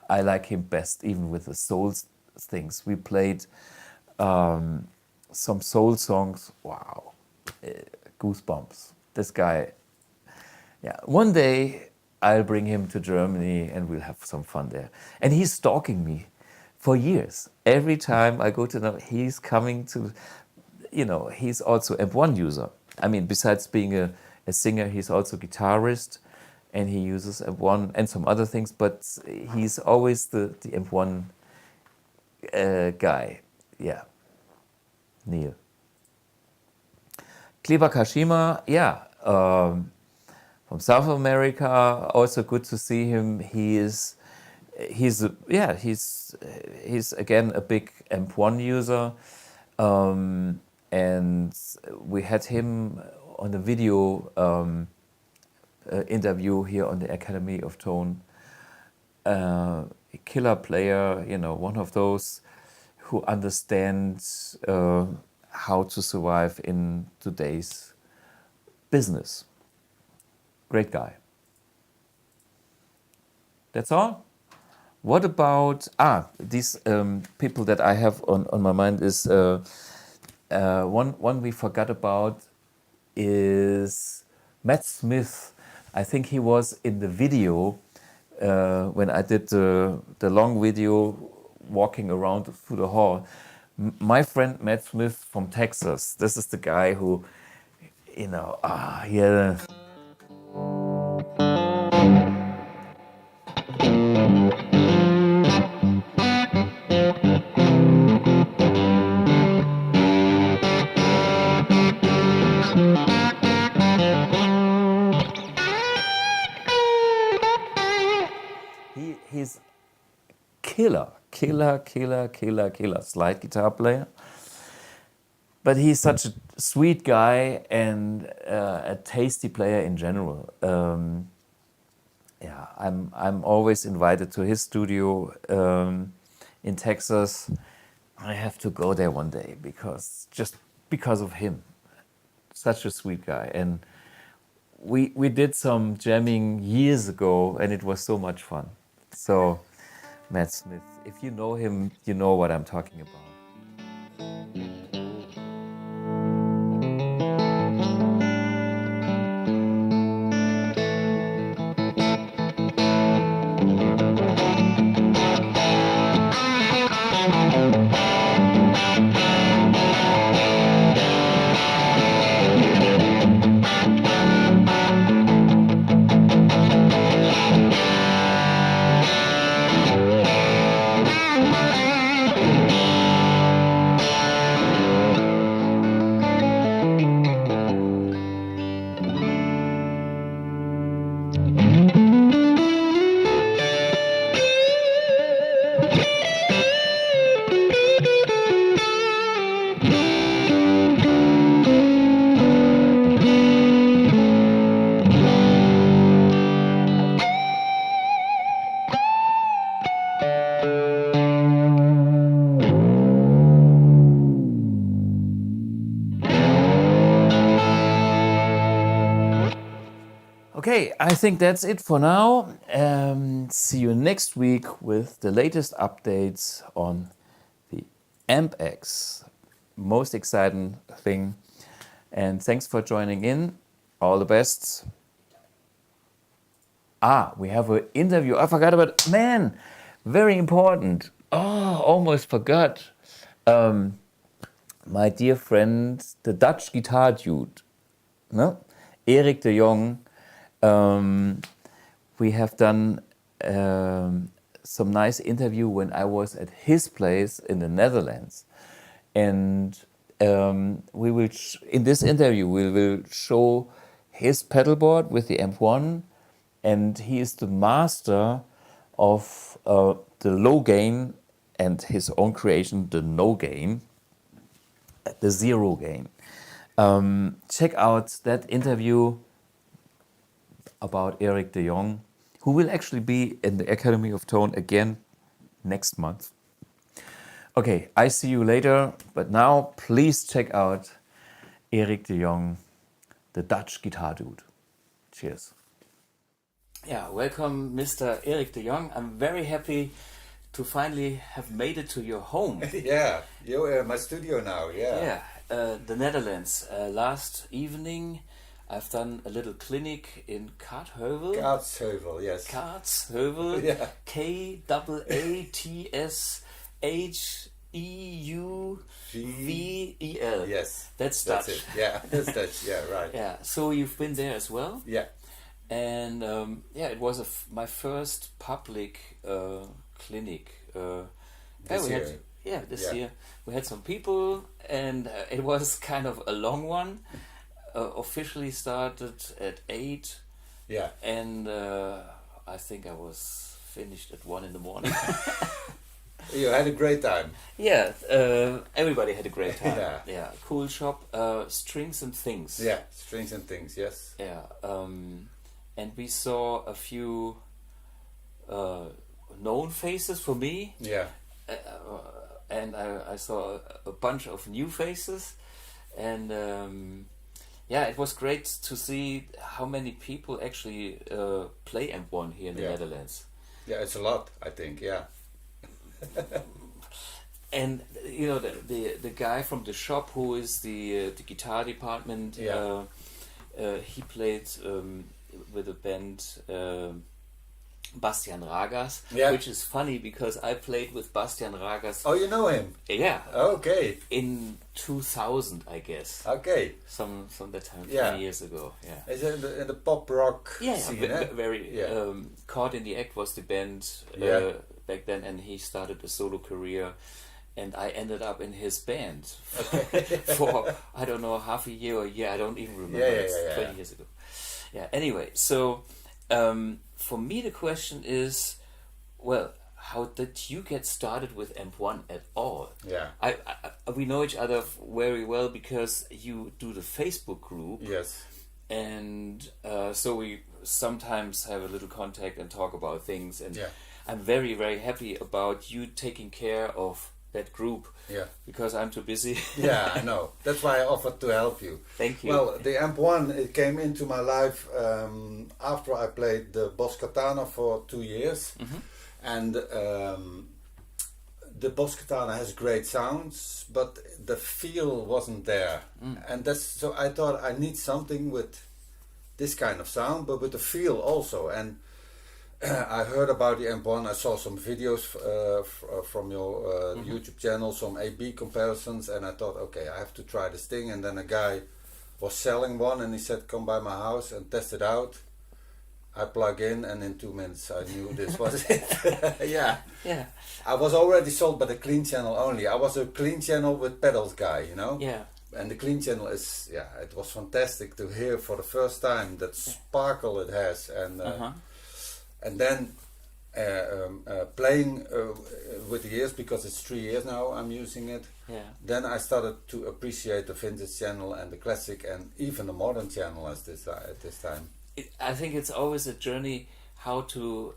I like him best, even with the soul things. We played some soul songs. Wow, goosebumps. This guy. Yeah, one day I'll bring him to Germany and we'll have some fun there. And he's stalking me for years. Every time I go to them, he's coming to, he's also AMP1 user. I mean, besides being a singer, he's also guitarist, and he uses AMP1 and some other things, but he's always the AMP1 guy. Yeah, Neil. Kleber Kashima, yeah. From South America, also good to see him. He's again a big AMP1 user, and we had him on the video interview here on the Academy of Tone. A killer player, one of those who understands how to survive in today's business. Great guy. That's all. What about these people that I have on my mind is one we forgot about is Matt Smith. I think he was in the video when I did the long video walking around through the hall. My friend Matt Smith from Texas. This is the guy who, yeah. He's killer slide guitar player. But he's such a sweet guy and a tasty player in general. Yeah, I'm always invited to his studio in Texas. I have to go there one day because of him. Such a sweet guy, and we did some jamming years ago, and it was so much fun. So, Matt Smith, if you know him, you know what I'm talking about. Okay, I think that's it for now. See you next week with the latest updates on the AmpX. Most exciting thing. And thanks for joining in. All the best. We have an interview. I forgot about, man, very important. Almost forgot. My dear friend, the DutchGuitarDude, no? Eric de Jong. We have done some nice interview when I was at his place in the Netherlands, and we will in this interview we will show his pedalboard with the AMP1, and he is the master of the low gain and his own creation, the no gain, the zero gain. Check out that interview. about Eric de Jong, who will actually be in the Academy of Tone again next month. Okay, I see you later, but now please check out Eric de Jong, the Dutch guitar dude. Cheers. Yeah, welcome Mr. Eric de Jong. I'm very happy to finally have made it to your home. Yeah, you're my studio now, yeah. Yeah, the Netherlands. Last evening I've done a little clinic in Kaatsheuvel. Kaatsheuvel, yes. Kaatsheuvel. Yeah. Kaatsheuvel. Yes. That's That's Dutch. it. Yeah, that's Dutch, yeah, right. Yeah, so you've been there as well? Yeah. And yeah, it was my first public clinic. This year. This year. We had some people, and it was kind of a long one. Officially started at 8, Yeah. and I think I was finished at 1 in the morning. You had a great time. Yeah, everybody had a great time. Yeah. Yeah, cool shop. Strings and things. Yeah, strings and things, yes. Yeah, and we saw a few known faces for me, Yeah. and I saw a bunch of new faces, and yeah, it was great to see how many people actually play AmpX here in the Yeah. Netherlands. Yeah, it's a lot, I think, yeah. And you know the guy from the shop who is the guitar department. Yeah. He played with a band Bastian Ragas, Yeah. which is funny because I played with Bastian Ragas. Oh, you know him? Yeah, Okay, in 2000, I guess. okay. Some that time, Yeah. 20 years ago. Yeah. Is it in the pop rock Yeah, scene, eh? very. Yeah. Caught in the Act was the band Yeah. back then, and he started a solo career, and I ended up in his band for I don't know, half a year or a year. I don't even remember. Yeah, It's yeah. 20 years ago. Yeah. Anyway, so for me the question is, well, how did you get started with AmpX at all? Yeah. We know each other very well because you do the Facebook group. Yes. And so we sometimes have a little contact and talk about things, and Yeah. I'm very, very happy about you taking care of that group. Yeah. Because I'm too busy. Yeah, I know. That's why I offered to help you. Thank you. Well, the AmpX, it came into my life after I played the Boss Katana for 2 years. Mm-hmm. And the Boss Katana has great sounds, but the feel wasn't there. And that's so I thought I need something with this kind of sound, but with the feel also. And I heard about the AmpX. I saw some videos from your YouTube channel, some A/B comparisons, and I thought, okay, I have to try this thing. And then a guy was selling one, and he said, "Come by my house and test it out." I plug in, and in 2 minutes I knew this was it. Yeah. Yeah. I was already sold by the clean channel only. I was a clean channel with pedals guy, you know. Yeah. And the clean channel is, yeah, it was fantastic to hear for the first time that sparkle it has, and. And then playing with the years, because it's 3 years now I'm using it. Yeah. Then I started to appreciate the vintage channel and the classic and even the modern channel at this time. I think it's always a journey how to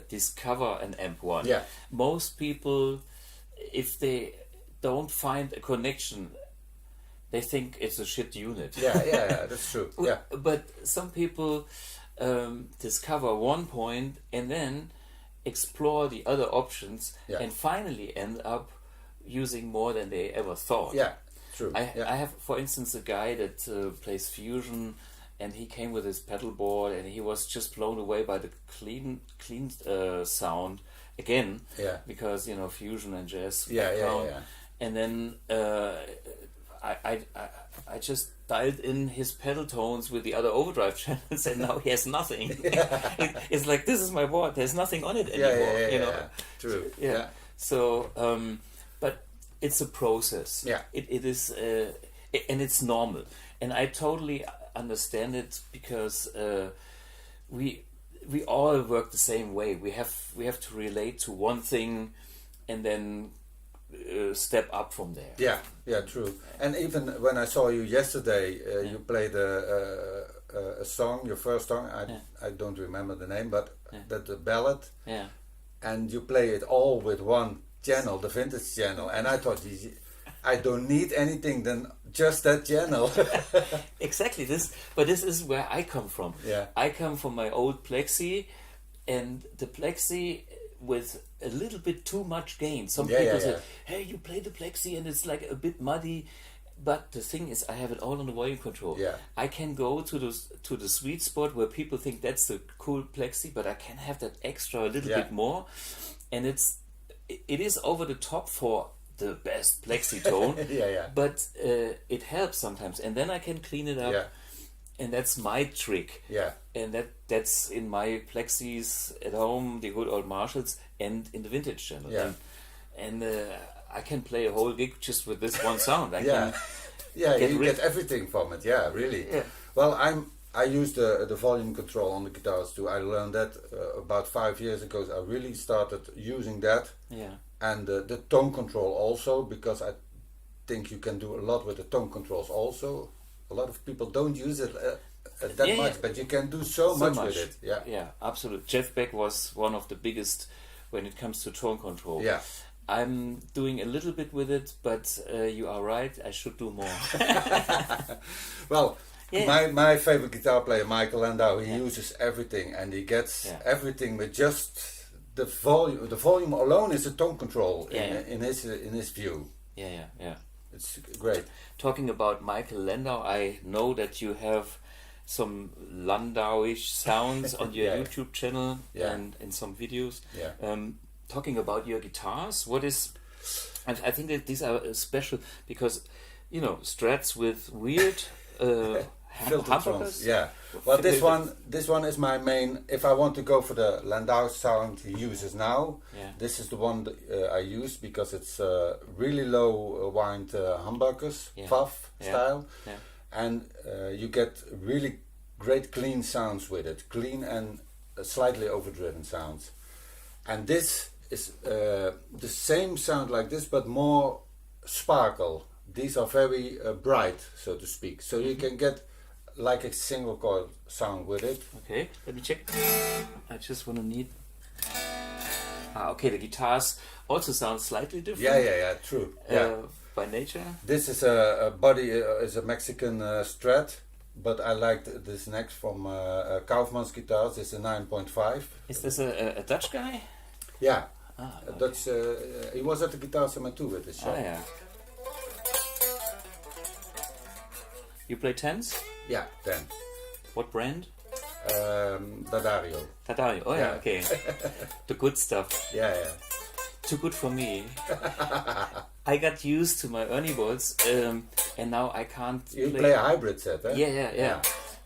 discover an AmpX. Yeah. Most people, if they don't find a connection, they think it's a shit unit. Yeah, that's true. Yeah. But some people discover one point and then explore the other options, and finally end up using more than they ever thought. Yeah, true. I have, for instance, a guy that plays fusion, and he came with his pedal board, and he was just blown away by the clean sound again. Yeah. Because you know, fusion and jazz Yeah. background. And then I just dialed in his pedal tones with the other overdrive channels, and now he has nothing. It's like, this is my board. There's nothing on it anymore. Yeah, you know. True. Yeah. So, but it's a process. Yeah. It is, and it's normal, and I totally understand it because we all work the same way. We have to relate to one thing, and then step up from there. Yeah, true. And even when I saw you yesterday, you played a song, your first song. I don't remember the name, but the ballad. Yeah. And you play it all with one channel, the vintage channel. And I thought, I don't need anything than just that channel. Exactly but this is where I come from. Yeah. I come from my old plexi, and the plexi with a little bit too much gain. Some people say, hey, you play the plexi and it's like a bit muddy. But the thing is, I have it all on the volume control. Yeah. I can go to the sweet spot where people think that's the cool plexi, but I can have that extra a little bit more, and it is over the top for the best plexi tone. But it helps sometimes, and then I can clean it up. And that's my trick. Yeah. And that's in my plexis at home, the good old Marshalls, and in the vintage channel. Yeah. And I can play a whole gig just with this one sound. I you get everything from it. Yeah, really. Yeah. Well, I use the volume control on the guitars too. I learned that about 5 years ago. I really started using that. Yeah. And the tone control also, because I think you can do a lot with the tone controls also. A lot of people don't use it that much, but you can do so much with it. Yeah. Yeah, absolutely. Jeff Beck was one of the biggest when it comes to tone control. Yeah. I'm doing a little bit with it, but you are right, I should do more. Well, my favorite guitar player, Michael Landau, he uses everything, and he gets everything with just the volume. The volume alone is a tone control in his view. Yeah. It's great. Talking about Michael Landau, I know that you have some Landau-ish sounds on your YouTube channel and in some videos. Yeah. Talking about your guitars, what is... I think that these are special because, you know, strats with weird filter tones. Yeah. Well, this one is my main. If I want to go for the Landau sound he uses now, this is the one that, I use because it's really low wind humbuckers, Pfaff style, and you get really great clean sounds with it, clean and slightly overdriven sounds. And this is the same sound like this, but more sparkle. These are very bright, so to speak. So you can get like a single coil sound with it. Okay, let me check. I just want to need... okay, the guitars also sound slightly different. Yeah, true. By nature. This is a body, is a Mexican Strat, but I liked this next from Kaufmann's guitars. It's a 9.5. Is this a Dutch guy? Yeah. Okay. Dutch, he was at the Guitar Summit too with this shop. Oh, yeah. You play 10s? Yeah, 10. What brand? Daddario. Daddario, oh yeah, okay. The good stuff. Yeah. Too good for me. I got used to my Ernie balls, and now I can't play a hybrid set, eh? Yeah.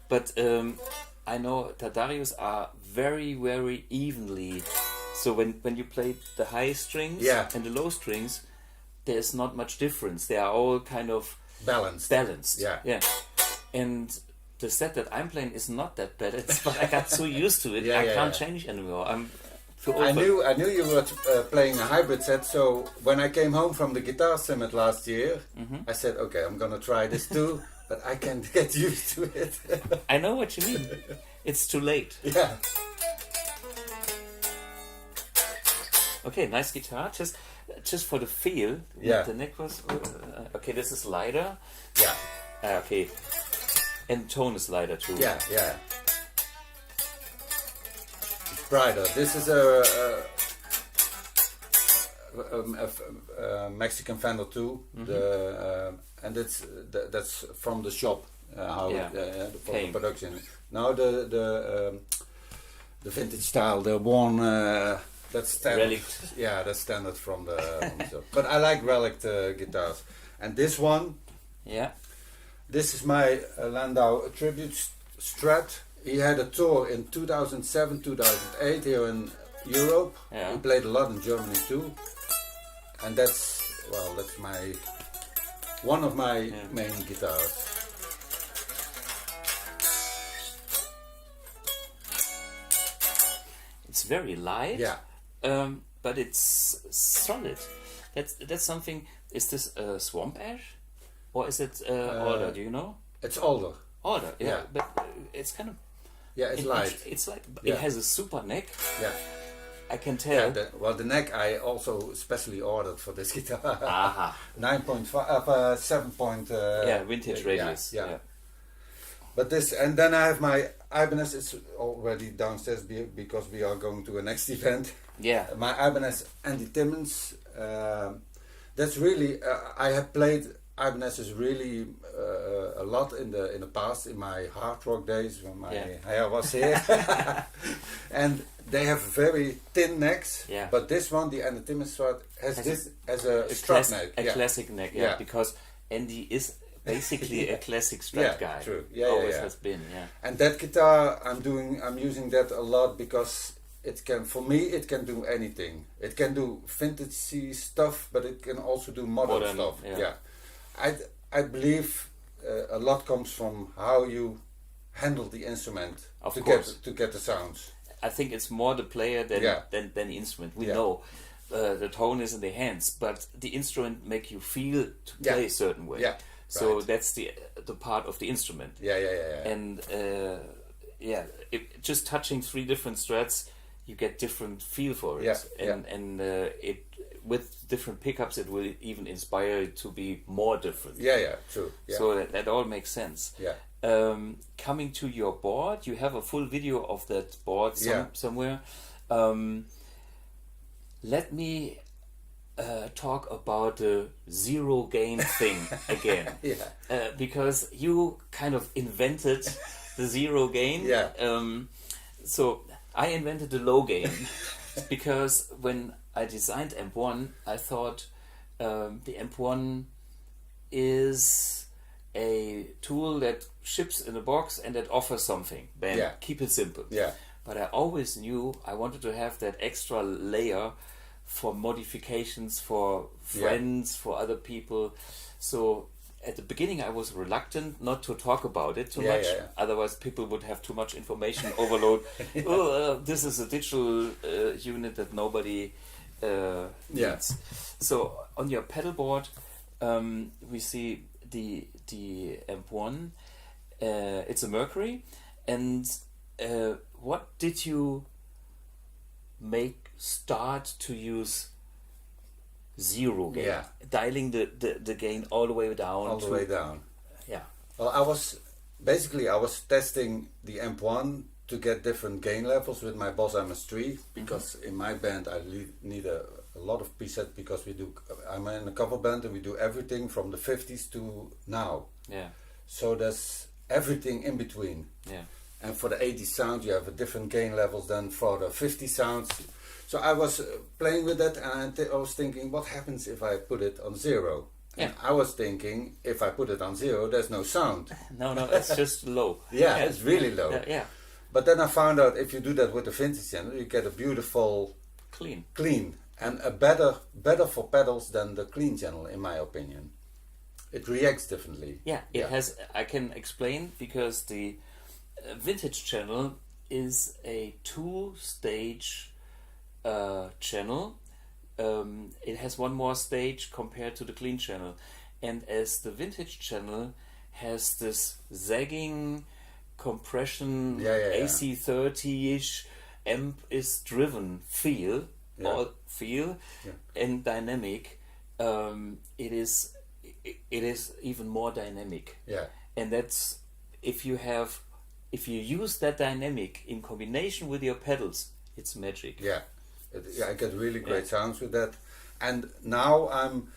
But I know Daddarios are very, very evenly. So when you play the high strings and the low strings, there's not much difference. They are all kind of balanced. Yeah. And the set that I'm playing is not that bad, but I got so used to it, I can't change anymore. I'm too old. I knew you were playing a hybrid set, so when I came home from the Guitar Summit last year, I said, okay, I'm gonna try this too, but I can't get used to it. I know what you mean. It's too late. Yeah. Okay, nice guitar. Just for the feel. Yeah. The neck was okay. This is lighter. Yeah. Okay. And tone is lighter too. Yeah. It's brighter. This is a Mexican Fender too. And that's from the shop. How for the production. Now the vintage style, the worn. That's standard. Relict. Yeah, that's standard from the shop. But I like relic guitars. And this one, this is my Landau tribute Strat. He had a tour in 2007, 2008 here in Europe. Yeah. He played a lot in Germany too. And that's one of my main guitars. It's very light. Yeah. But it's solid. That's something. Is this Swamp Ash, or is it older? Do you know? It's older. Order, yeah. Yeah. But it's kind of... Yeah, it's light. It's like... Yeah. It has a super neck. Yeah. I can Yeah, tell. the neck I also specially ordered for this guitar. Aha. 9.5, 7 point. Vintage radius. Yeah. But this, and then I have my Ibanez. It's already downstairs because we are going to a next event. Yeah. My Ibanez Andy Timmons. That's really I have played Ibanez's really a lot in the past in my hard rock days when my hair was here, and they have very thin necks. Yeah. But this one, the Andy Timmons Strat, has this as a strut neck. A classic neck. Yeah. Because Andy is basically a classic Strat guy. True. Yeah. Always has been. Yeah. And that guitar, I'm using that a lot because it can do anything. It can do vintage stuff, but it can also do modern stuff. Yeah. I believe a lot comes from how you handle the instrument to get the sounds. I think it's more the player than the instrument. We know the tone is in the hands, but the instrument make you feel to play a certain way. Yeah. So that's the part of the instrument. Yeah. And just touching 3 different strats, you get different feel for it. And it with different pickups, it will even inspire it to be more different. Yeah, true. Yeah. So that all makes sense. Yeah. Coming to your board, you have a full video of that board somewhere. Let me talk about the zero gain thing again. Because you kind of invented the zero gain. Yeah. So I invented the low gain because when I designed AmpX1, I thought the AmpX1 is a tool that ships in a box and that offers something. Bam, keep it simple. Yeah. But I always knew I wanted to have that extra layer for modifications for friends, for other people. So at the beginning I was reluctant not to talk about it too much. Otherwise people would have too much information overload. This is a digital unit that nobody needs. So on your pedal board we see the AmpX1. It's a Mercury. And what did you start to use zero gain, dialing the gain all the way down? Yeah. Well, I was testing the AmpX1 to get different gain levels with my Boss MS3 because in my band I need a lot of presets because I'm in a cover band and we do everything from the 50s to now. Yeah. So there's everything in between. Yeah. And for the 80s sound you have a different gain levels than for the 50 sounds. So I was playing with that and I was thinking, what happens if I put it on 0? Yeah. And I was thinking, if I put it on 0, there's no sound. No, it's just low. It's really low. Yeah. But then I found out if you do that with the vintage channel, you get a beautiful clean and a better for pedals than the clean channel, in my opinion. It reacts differently. Yeah, it has. I can explain because the vintage channel is a 2-stage channel. It has one more stage compared to the clean channel, and as the vintage channel has this zagging compression AC30-ish amp is driven feel and dynamic, it is even more dynamic. And that's if you use that dynamic in combination with your pedals, it's magic. I get really great sounds with that. And now I'm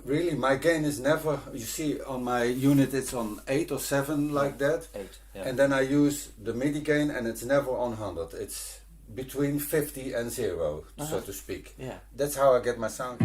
really, my gain is never, you see on my unit it's on 8 or 7 like that. 8, and then I use the MIDI gain and it's never on 100. It's between 50 and 0, so to speak. That's how I get my sound.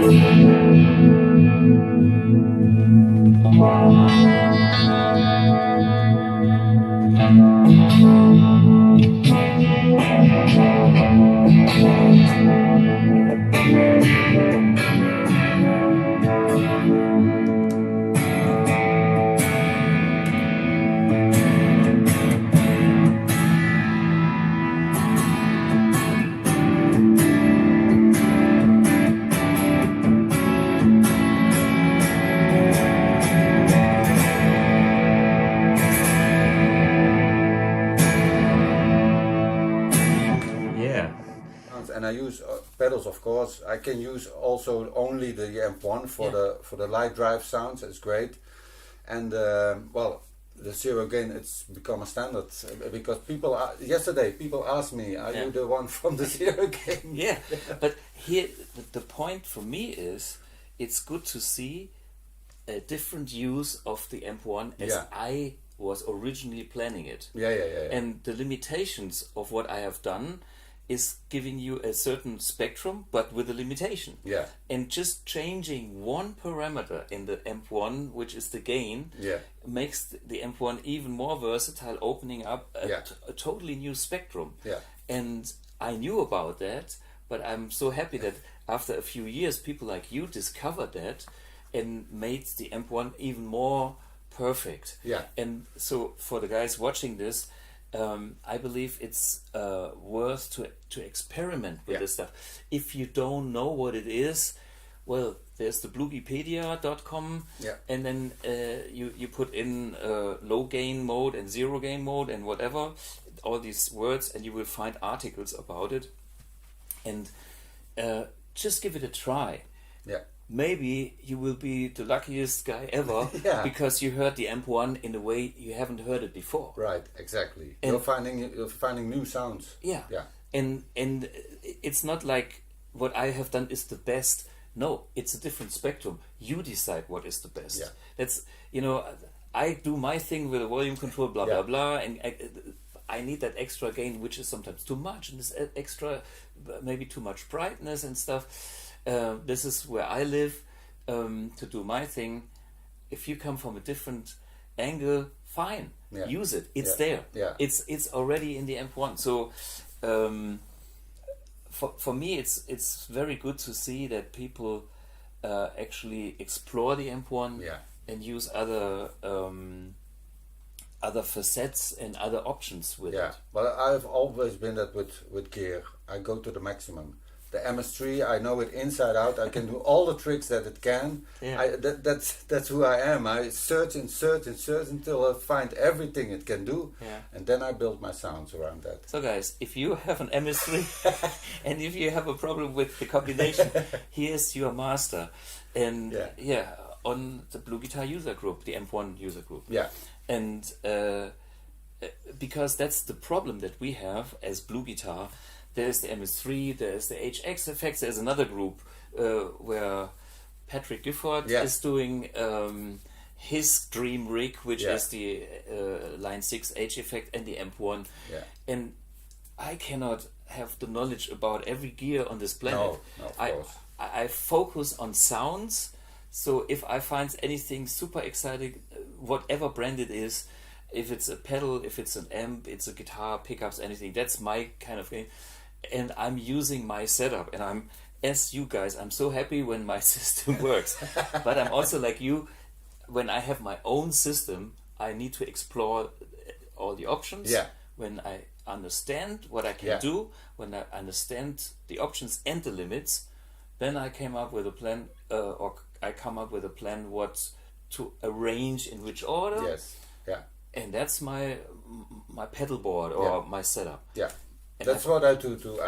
Yeah. And I use pedals, of course. I can use also only the AmpX1 for the light drive sounds. It's great. And well, the zero gain, it's become a standard because yesterday people asked me, are you the one from the zero gain? Yeah, but here the point for me is it's good to see a different use of the AmpX1 as I was originally planning it. Yeah. And the limitations of what I have done is giving you a certain spectrum, but with a limitation. Yeah. And just changing one parameter in the AmpX1, which is the gain, makes the AmpX1 even more versatile, opening up a totally new spectrum. Yeah. And I knew about that, but I'm so happy that after a few years, people like you discovered that and made the AmpX1 even more perfect. Yeah. And so for the guys watching this, I believe it's worth to experiment with this stuff. If you don't know what it is, well, there's the BluGuitarDude.com, and then you put in low gain mode and zero gain mode and whatever, all these words, and you will find articles about it. And just give it a try. Yeah. Maybe you will be the luckiest guy ever because you heard the AmpX1 in a way you haven't heard it before. Right, exactly. And you're finding new sounds. Yeah. And it's not like what I have done is the best. No, it's a different spectrum. You decide what is the best. Yeah. That's, I do my thing with a volume control, blah blah blah, and I need that extra gain, which is sometimes too much, and this extra, maybe too much brightness and stuff. This is where I live to do my thing. If you come from a different angle, fine, use it. It's there. Yeah. It's already in the AmpX1. So for me, it's very good to see that people actually explore the AmpX1 and use other facets and other options with it. Well, I've always been that with gear. I go to the maximum. The MS3, I know it inside out. I can do all the tricks that it can. Yeah. That's who I am. I search until I find everything it can do, and then I build my sounds around that. So guys, if you have an MS3 and if you have a problem with the combination, here's your master. And on the BluGuitar user group, the AmpX1 user group. Yeah. And because that's the problem that we have as BluGuitar. There's the MS3, there's the HX effects, there's another group where Patrick Gifford is doing his dream rig, which is the Line 6 H effect and the AmpX1. Yeah. And I cannot have the knowledge about every gear on this planet. No, of course. I focus on sounds, so if I find anything super exciting, whatever brand it is, if it's a pedal, if it's an amp, it's a guitar, pickups, anything, that's my kind of thing. And I'm using my setup, and I'm, as you guys, I'm so happy when my system works. But I'm also like you, when I have my own system, I need to explore all the options. Yeah. When I understand what I can do, when I understand the options and the limits, then I came up with a plan, or I come up with a plan what to arrange in which order. Yes. Yeah. And that's my pedal board or my setup. Yeah. That's what I do too.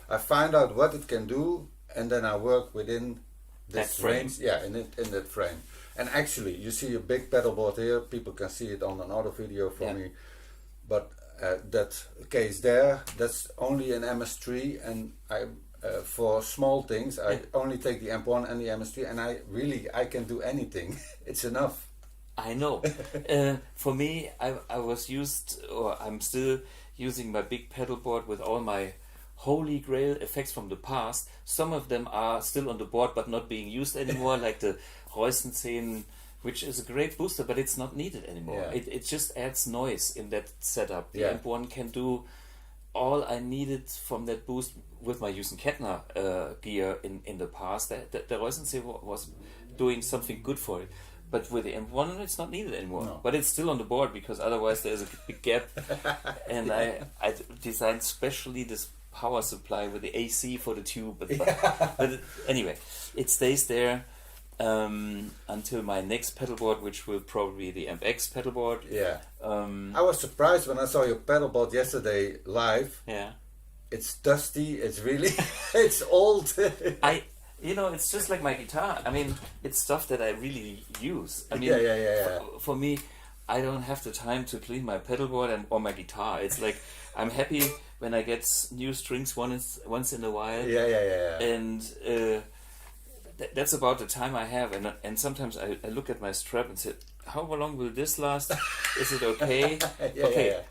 I find out what it can do, and then I work within this range. Yeah, in that frame. And actually, you see a big pedal board here. People can see it on another video from me. But that case there, that's only an MS3, and for small things, I only take the AmpX1 and the MS3, and I can do anything. It's enough. I know. For me, I was used, or I'm still using my big pedal board with all my holy grail effects from the past. Some of them are still on the board but not being used anymore, like the Reusten, which is a great booster, but it's not needed anymore. Yeah. It just adds noise in that setup. The Yeah. AMP1 can do all I needed from that boost with my Houston Kettner gear in the past. The Reusten was doing something good for it. But with the AMP1, it's not needed anymore. No. But it's still on the board because otherwise there's a big gap. And I designed specially this power supply with the AC for the tube. But anyway, it stays there until my next pedalboard, which will probably be the AmpX pedalboard. Yeah. I was surprised when I saw your pedalboard yesterday live. Yeah. It's dusty. It's really, it's old. It's just like my guitar. I mean, it's stuff that I really use. I mean, For me, I don't have the time to clean my pedalboard or my guitar. It's like I'm happy when I get new strings once in a while. And that's about the time I have. And sometimes I look at my strap and say, how long will this last? Is it okay? Okay.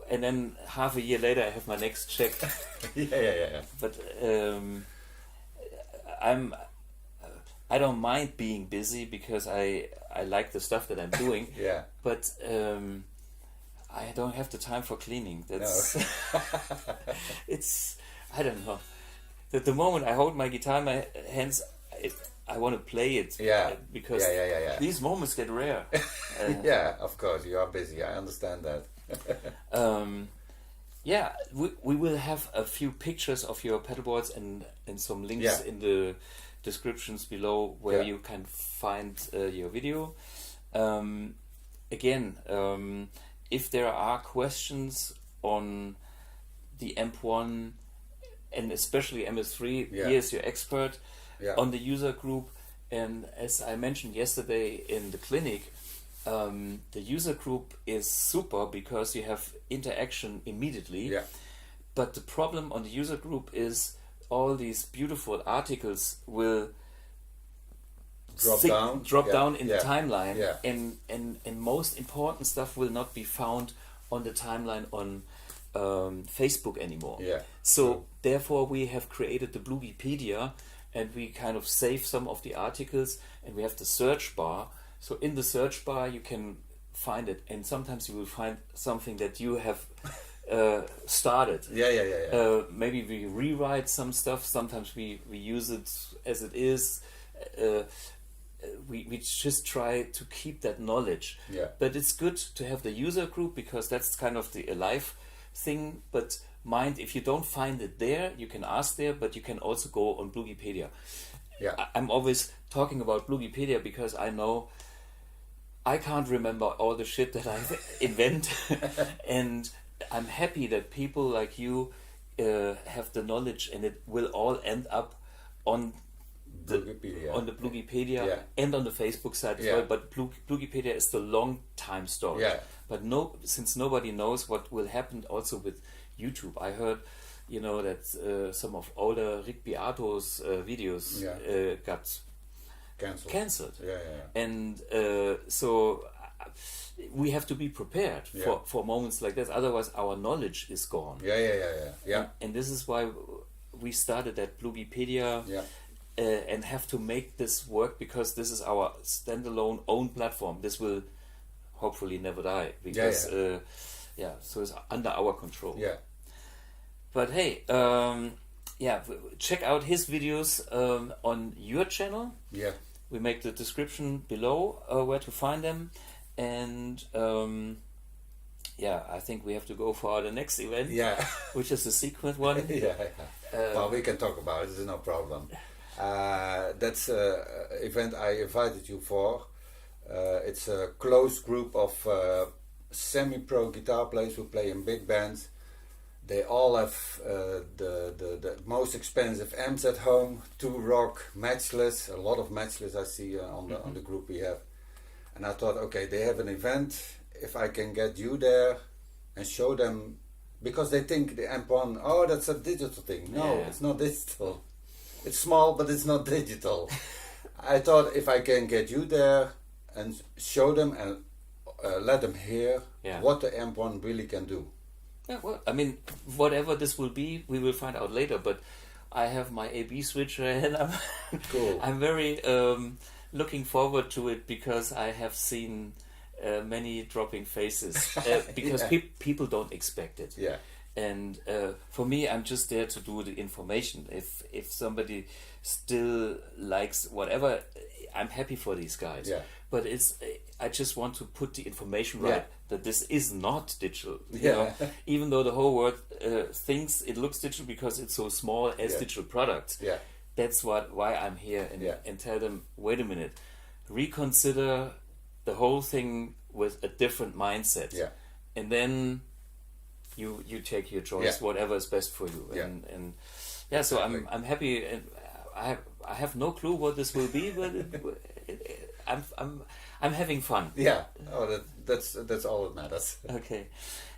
And then half a year later, I have my next check. But I don't mind being busy because I like the stuff that I'm doing. Yeah. But I don't have the time for cleaning. That's it's, I don't know. The moment I hold my guitar in my hands, I want to play it. Yeah. Because these moments get rare. Yeah, of course, you are busy. I understand that. We will have a few pictures of your pedalboards and some links in the descriptions below where you can find your video. If there are questions on the AMP1 and especially MS3, here's your expert on the user group. And as I mentioned yesterday in the clinic, the user group is super because you have interaction immediately. Yeah. But the problem on the user group is all these beautiful articles will drop down in the timeline, and most important stuff will not be found on the timeline on Facebook anymore. So therefore we have created the BluGuitarDude, and we kind of save some of the articles, and we have the search bar. So in the search bar you can find it, and sometimes you will find something that you have started. Maybe we rewrite some stuff, sometimes we use it as it is. We just try to keep that knowledge. But it's good to have the user group because that's kind of the alive thing. But mind, if you don't find it there, you can ask there, but you can also go on BluGuitarDude. I'm always talking about BluGuitarDude because I know I can't remember all the shit that I invent. And I'm happy that people like you have the knowledge, and it will all end up on the BluGuitarDude and on the Facebook side as well. But BluGuitarDude is the long time story. But since nobody knows what will happen also with YouTube, I heard, that some of older Rick Beato's videos got cancelled. And so we have to be prepared for moments like this. Otherwise, our knowledge is gone. And this is why we started at BluGuitarDude. And have to make this work because this is our standalone own platform. This will hopefully never die because so it's under our control. But hey, check out his videos on your channel. We make the description below where to find them. And I think we have to go for the next event, which is the secret one. Well, we can talk about it. There's no problem. That's an event I invited you for. It's a close group of semi-pro guitar players who play in big bands. They all have the most expensive amps at home, 2-rock, matchless, a lot of matchless I see on the group we have. And I thought, okay, they have an event, if I can get you there and show them, because they think the AMP1, oh, that's a digital thing. No, it's not digital. It's small, but it's not digital. I thought if I can get you there and show them and let them hear what the AMP1 really can do. Yeah, well, I mean, whatever this will be, we will find out later. But I have my AB switcher, and Cool. I'm very looking forward to it because I have seen many dropping faces because people don't expect it. Yeah. And for me, I'm just there to do the information. If somebody still likes whatever, I'm happy for these guys. Yeah. But I just want to put the information right that this is not digital. You Yeah. know? Even though the whole world thinks it looks digital because it's so small as Yeah. digital products. Yeah. That's why I'm here and tell them, wait a minute, reconsider the whole thing with a different mindset. Yeah. And then you take your choice, whatever is best for you. Yeah. And yeah, so I'm happy, and I have no clue what this will be, but I'm having fun. Yeah. Oh, that's all that matters. Okay.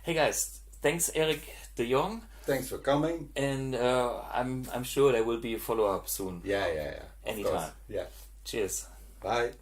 Hey guys, thanks Eric de Jong, Thanks for coming. and I'm sure there will be a follow up soon. Yeah. Of Anytime. course. Yeah. Cheers. Bye.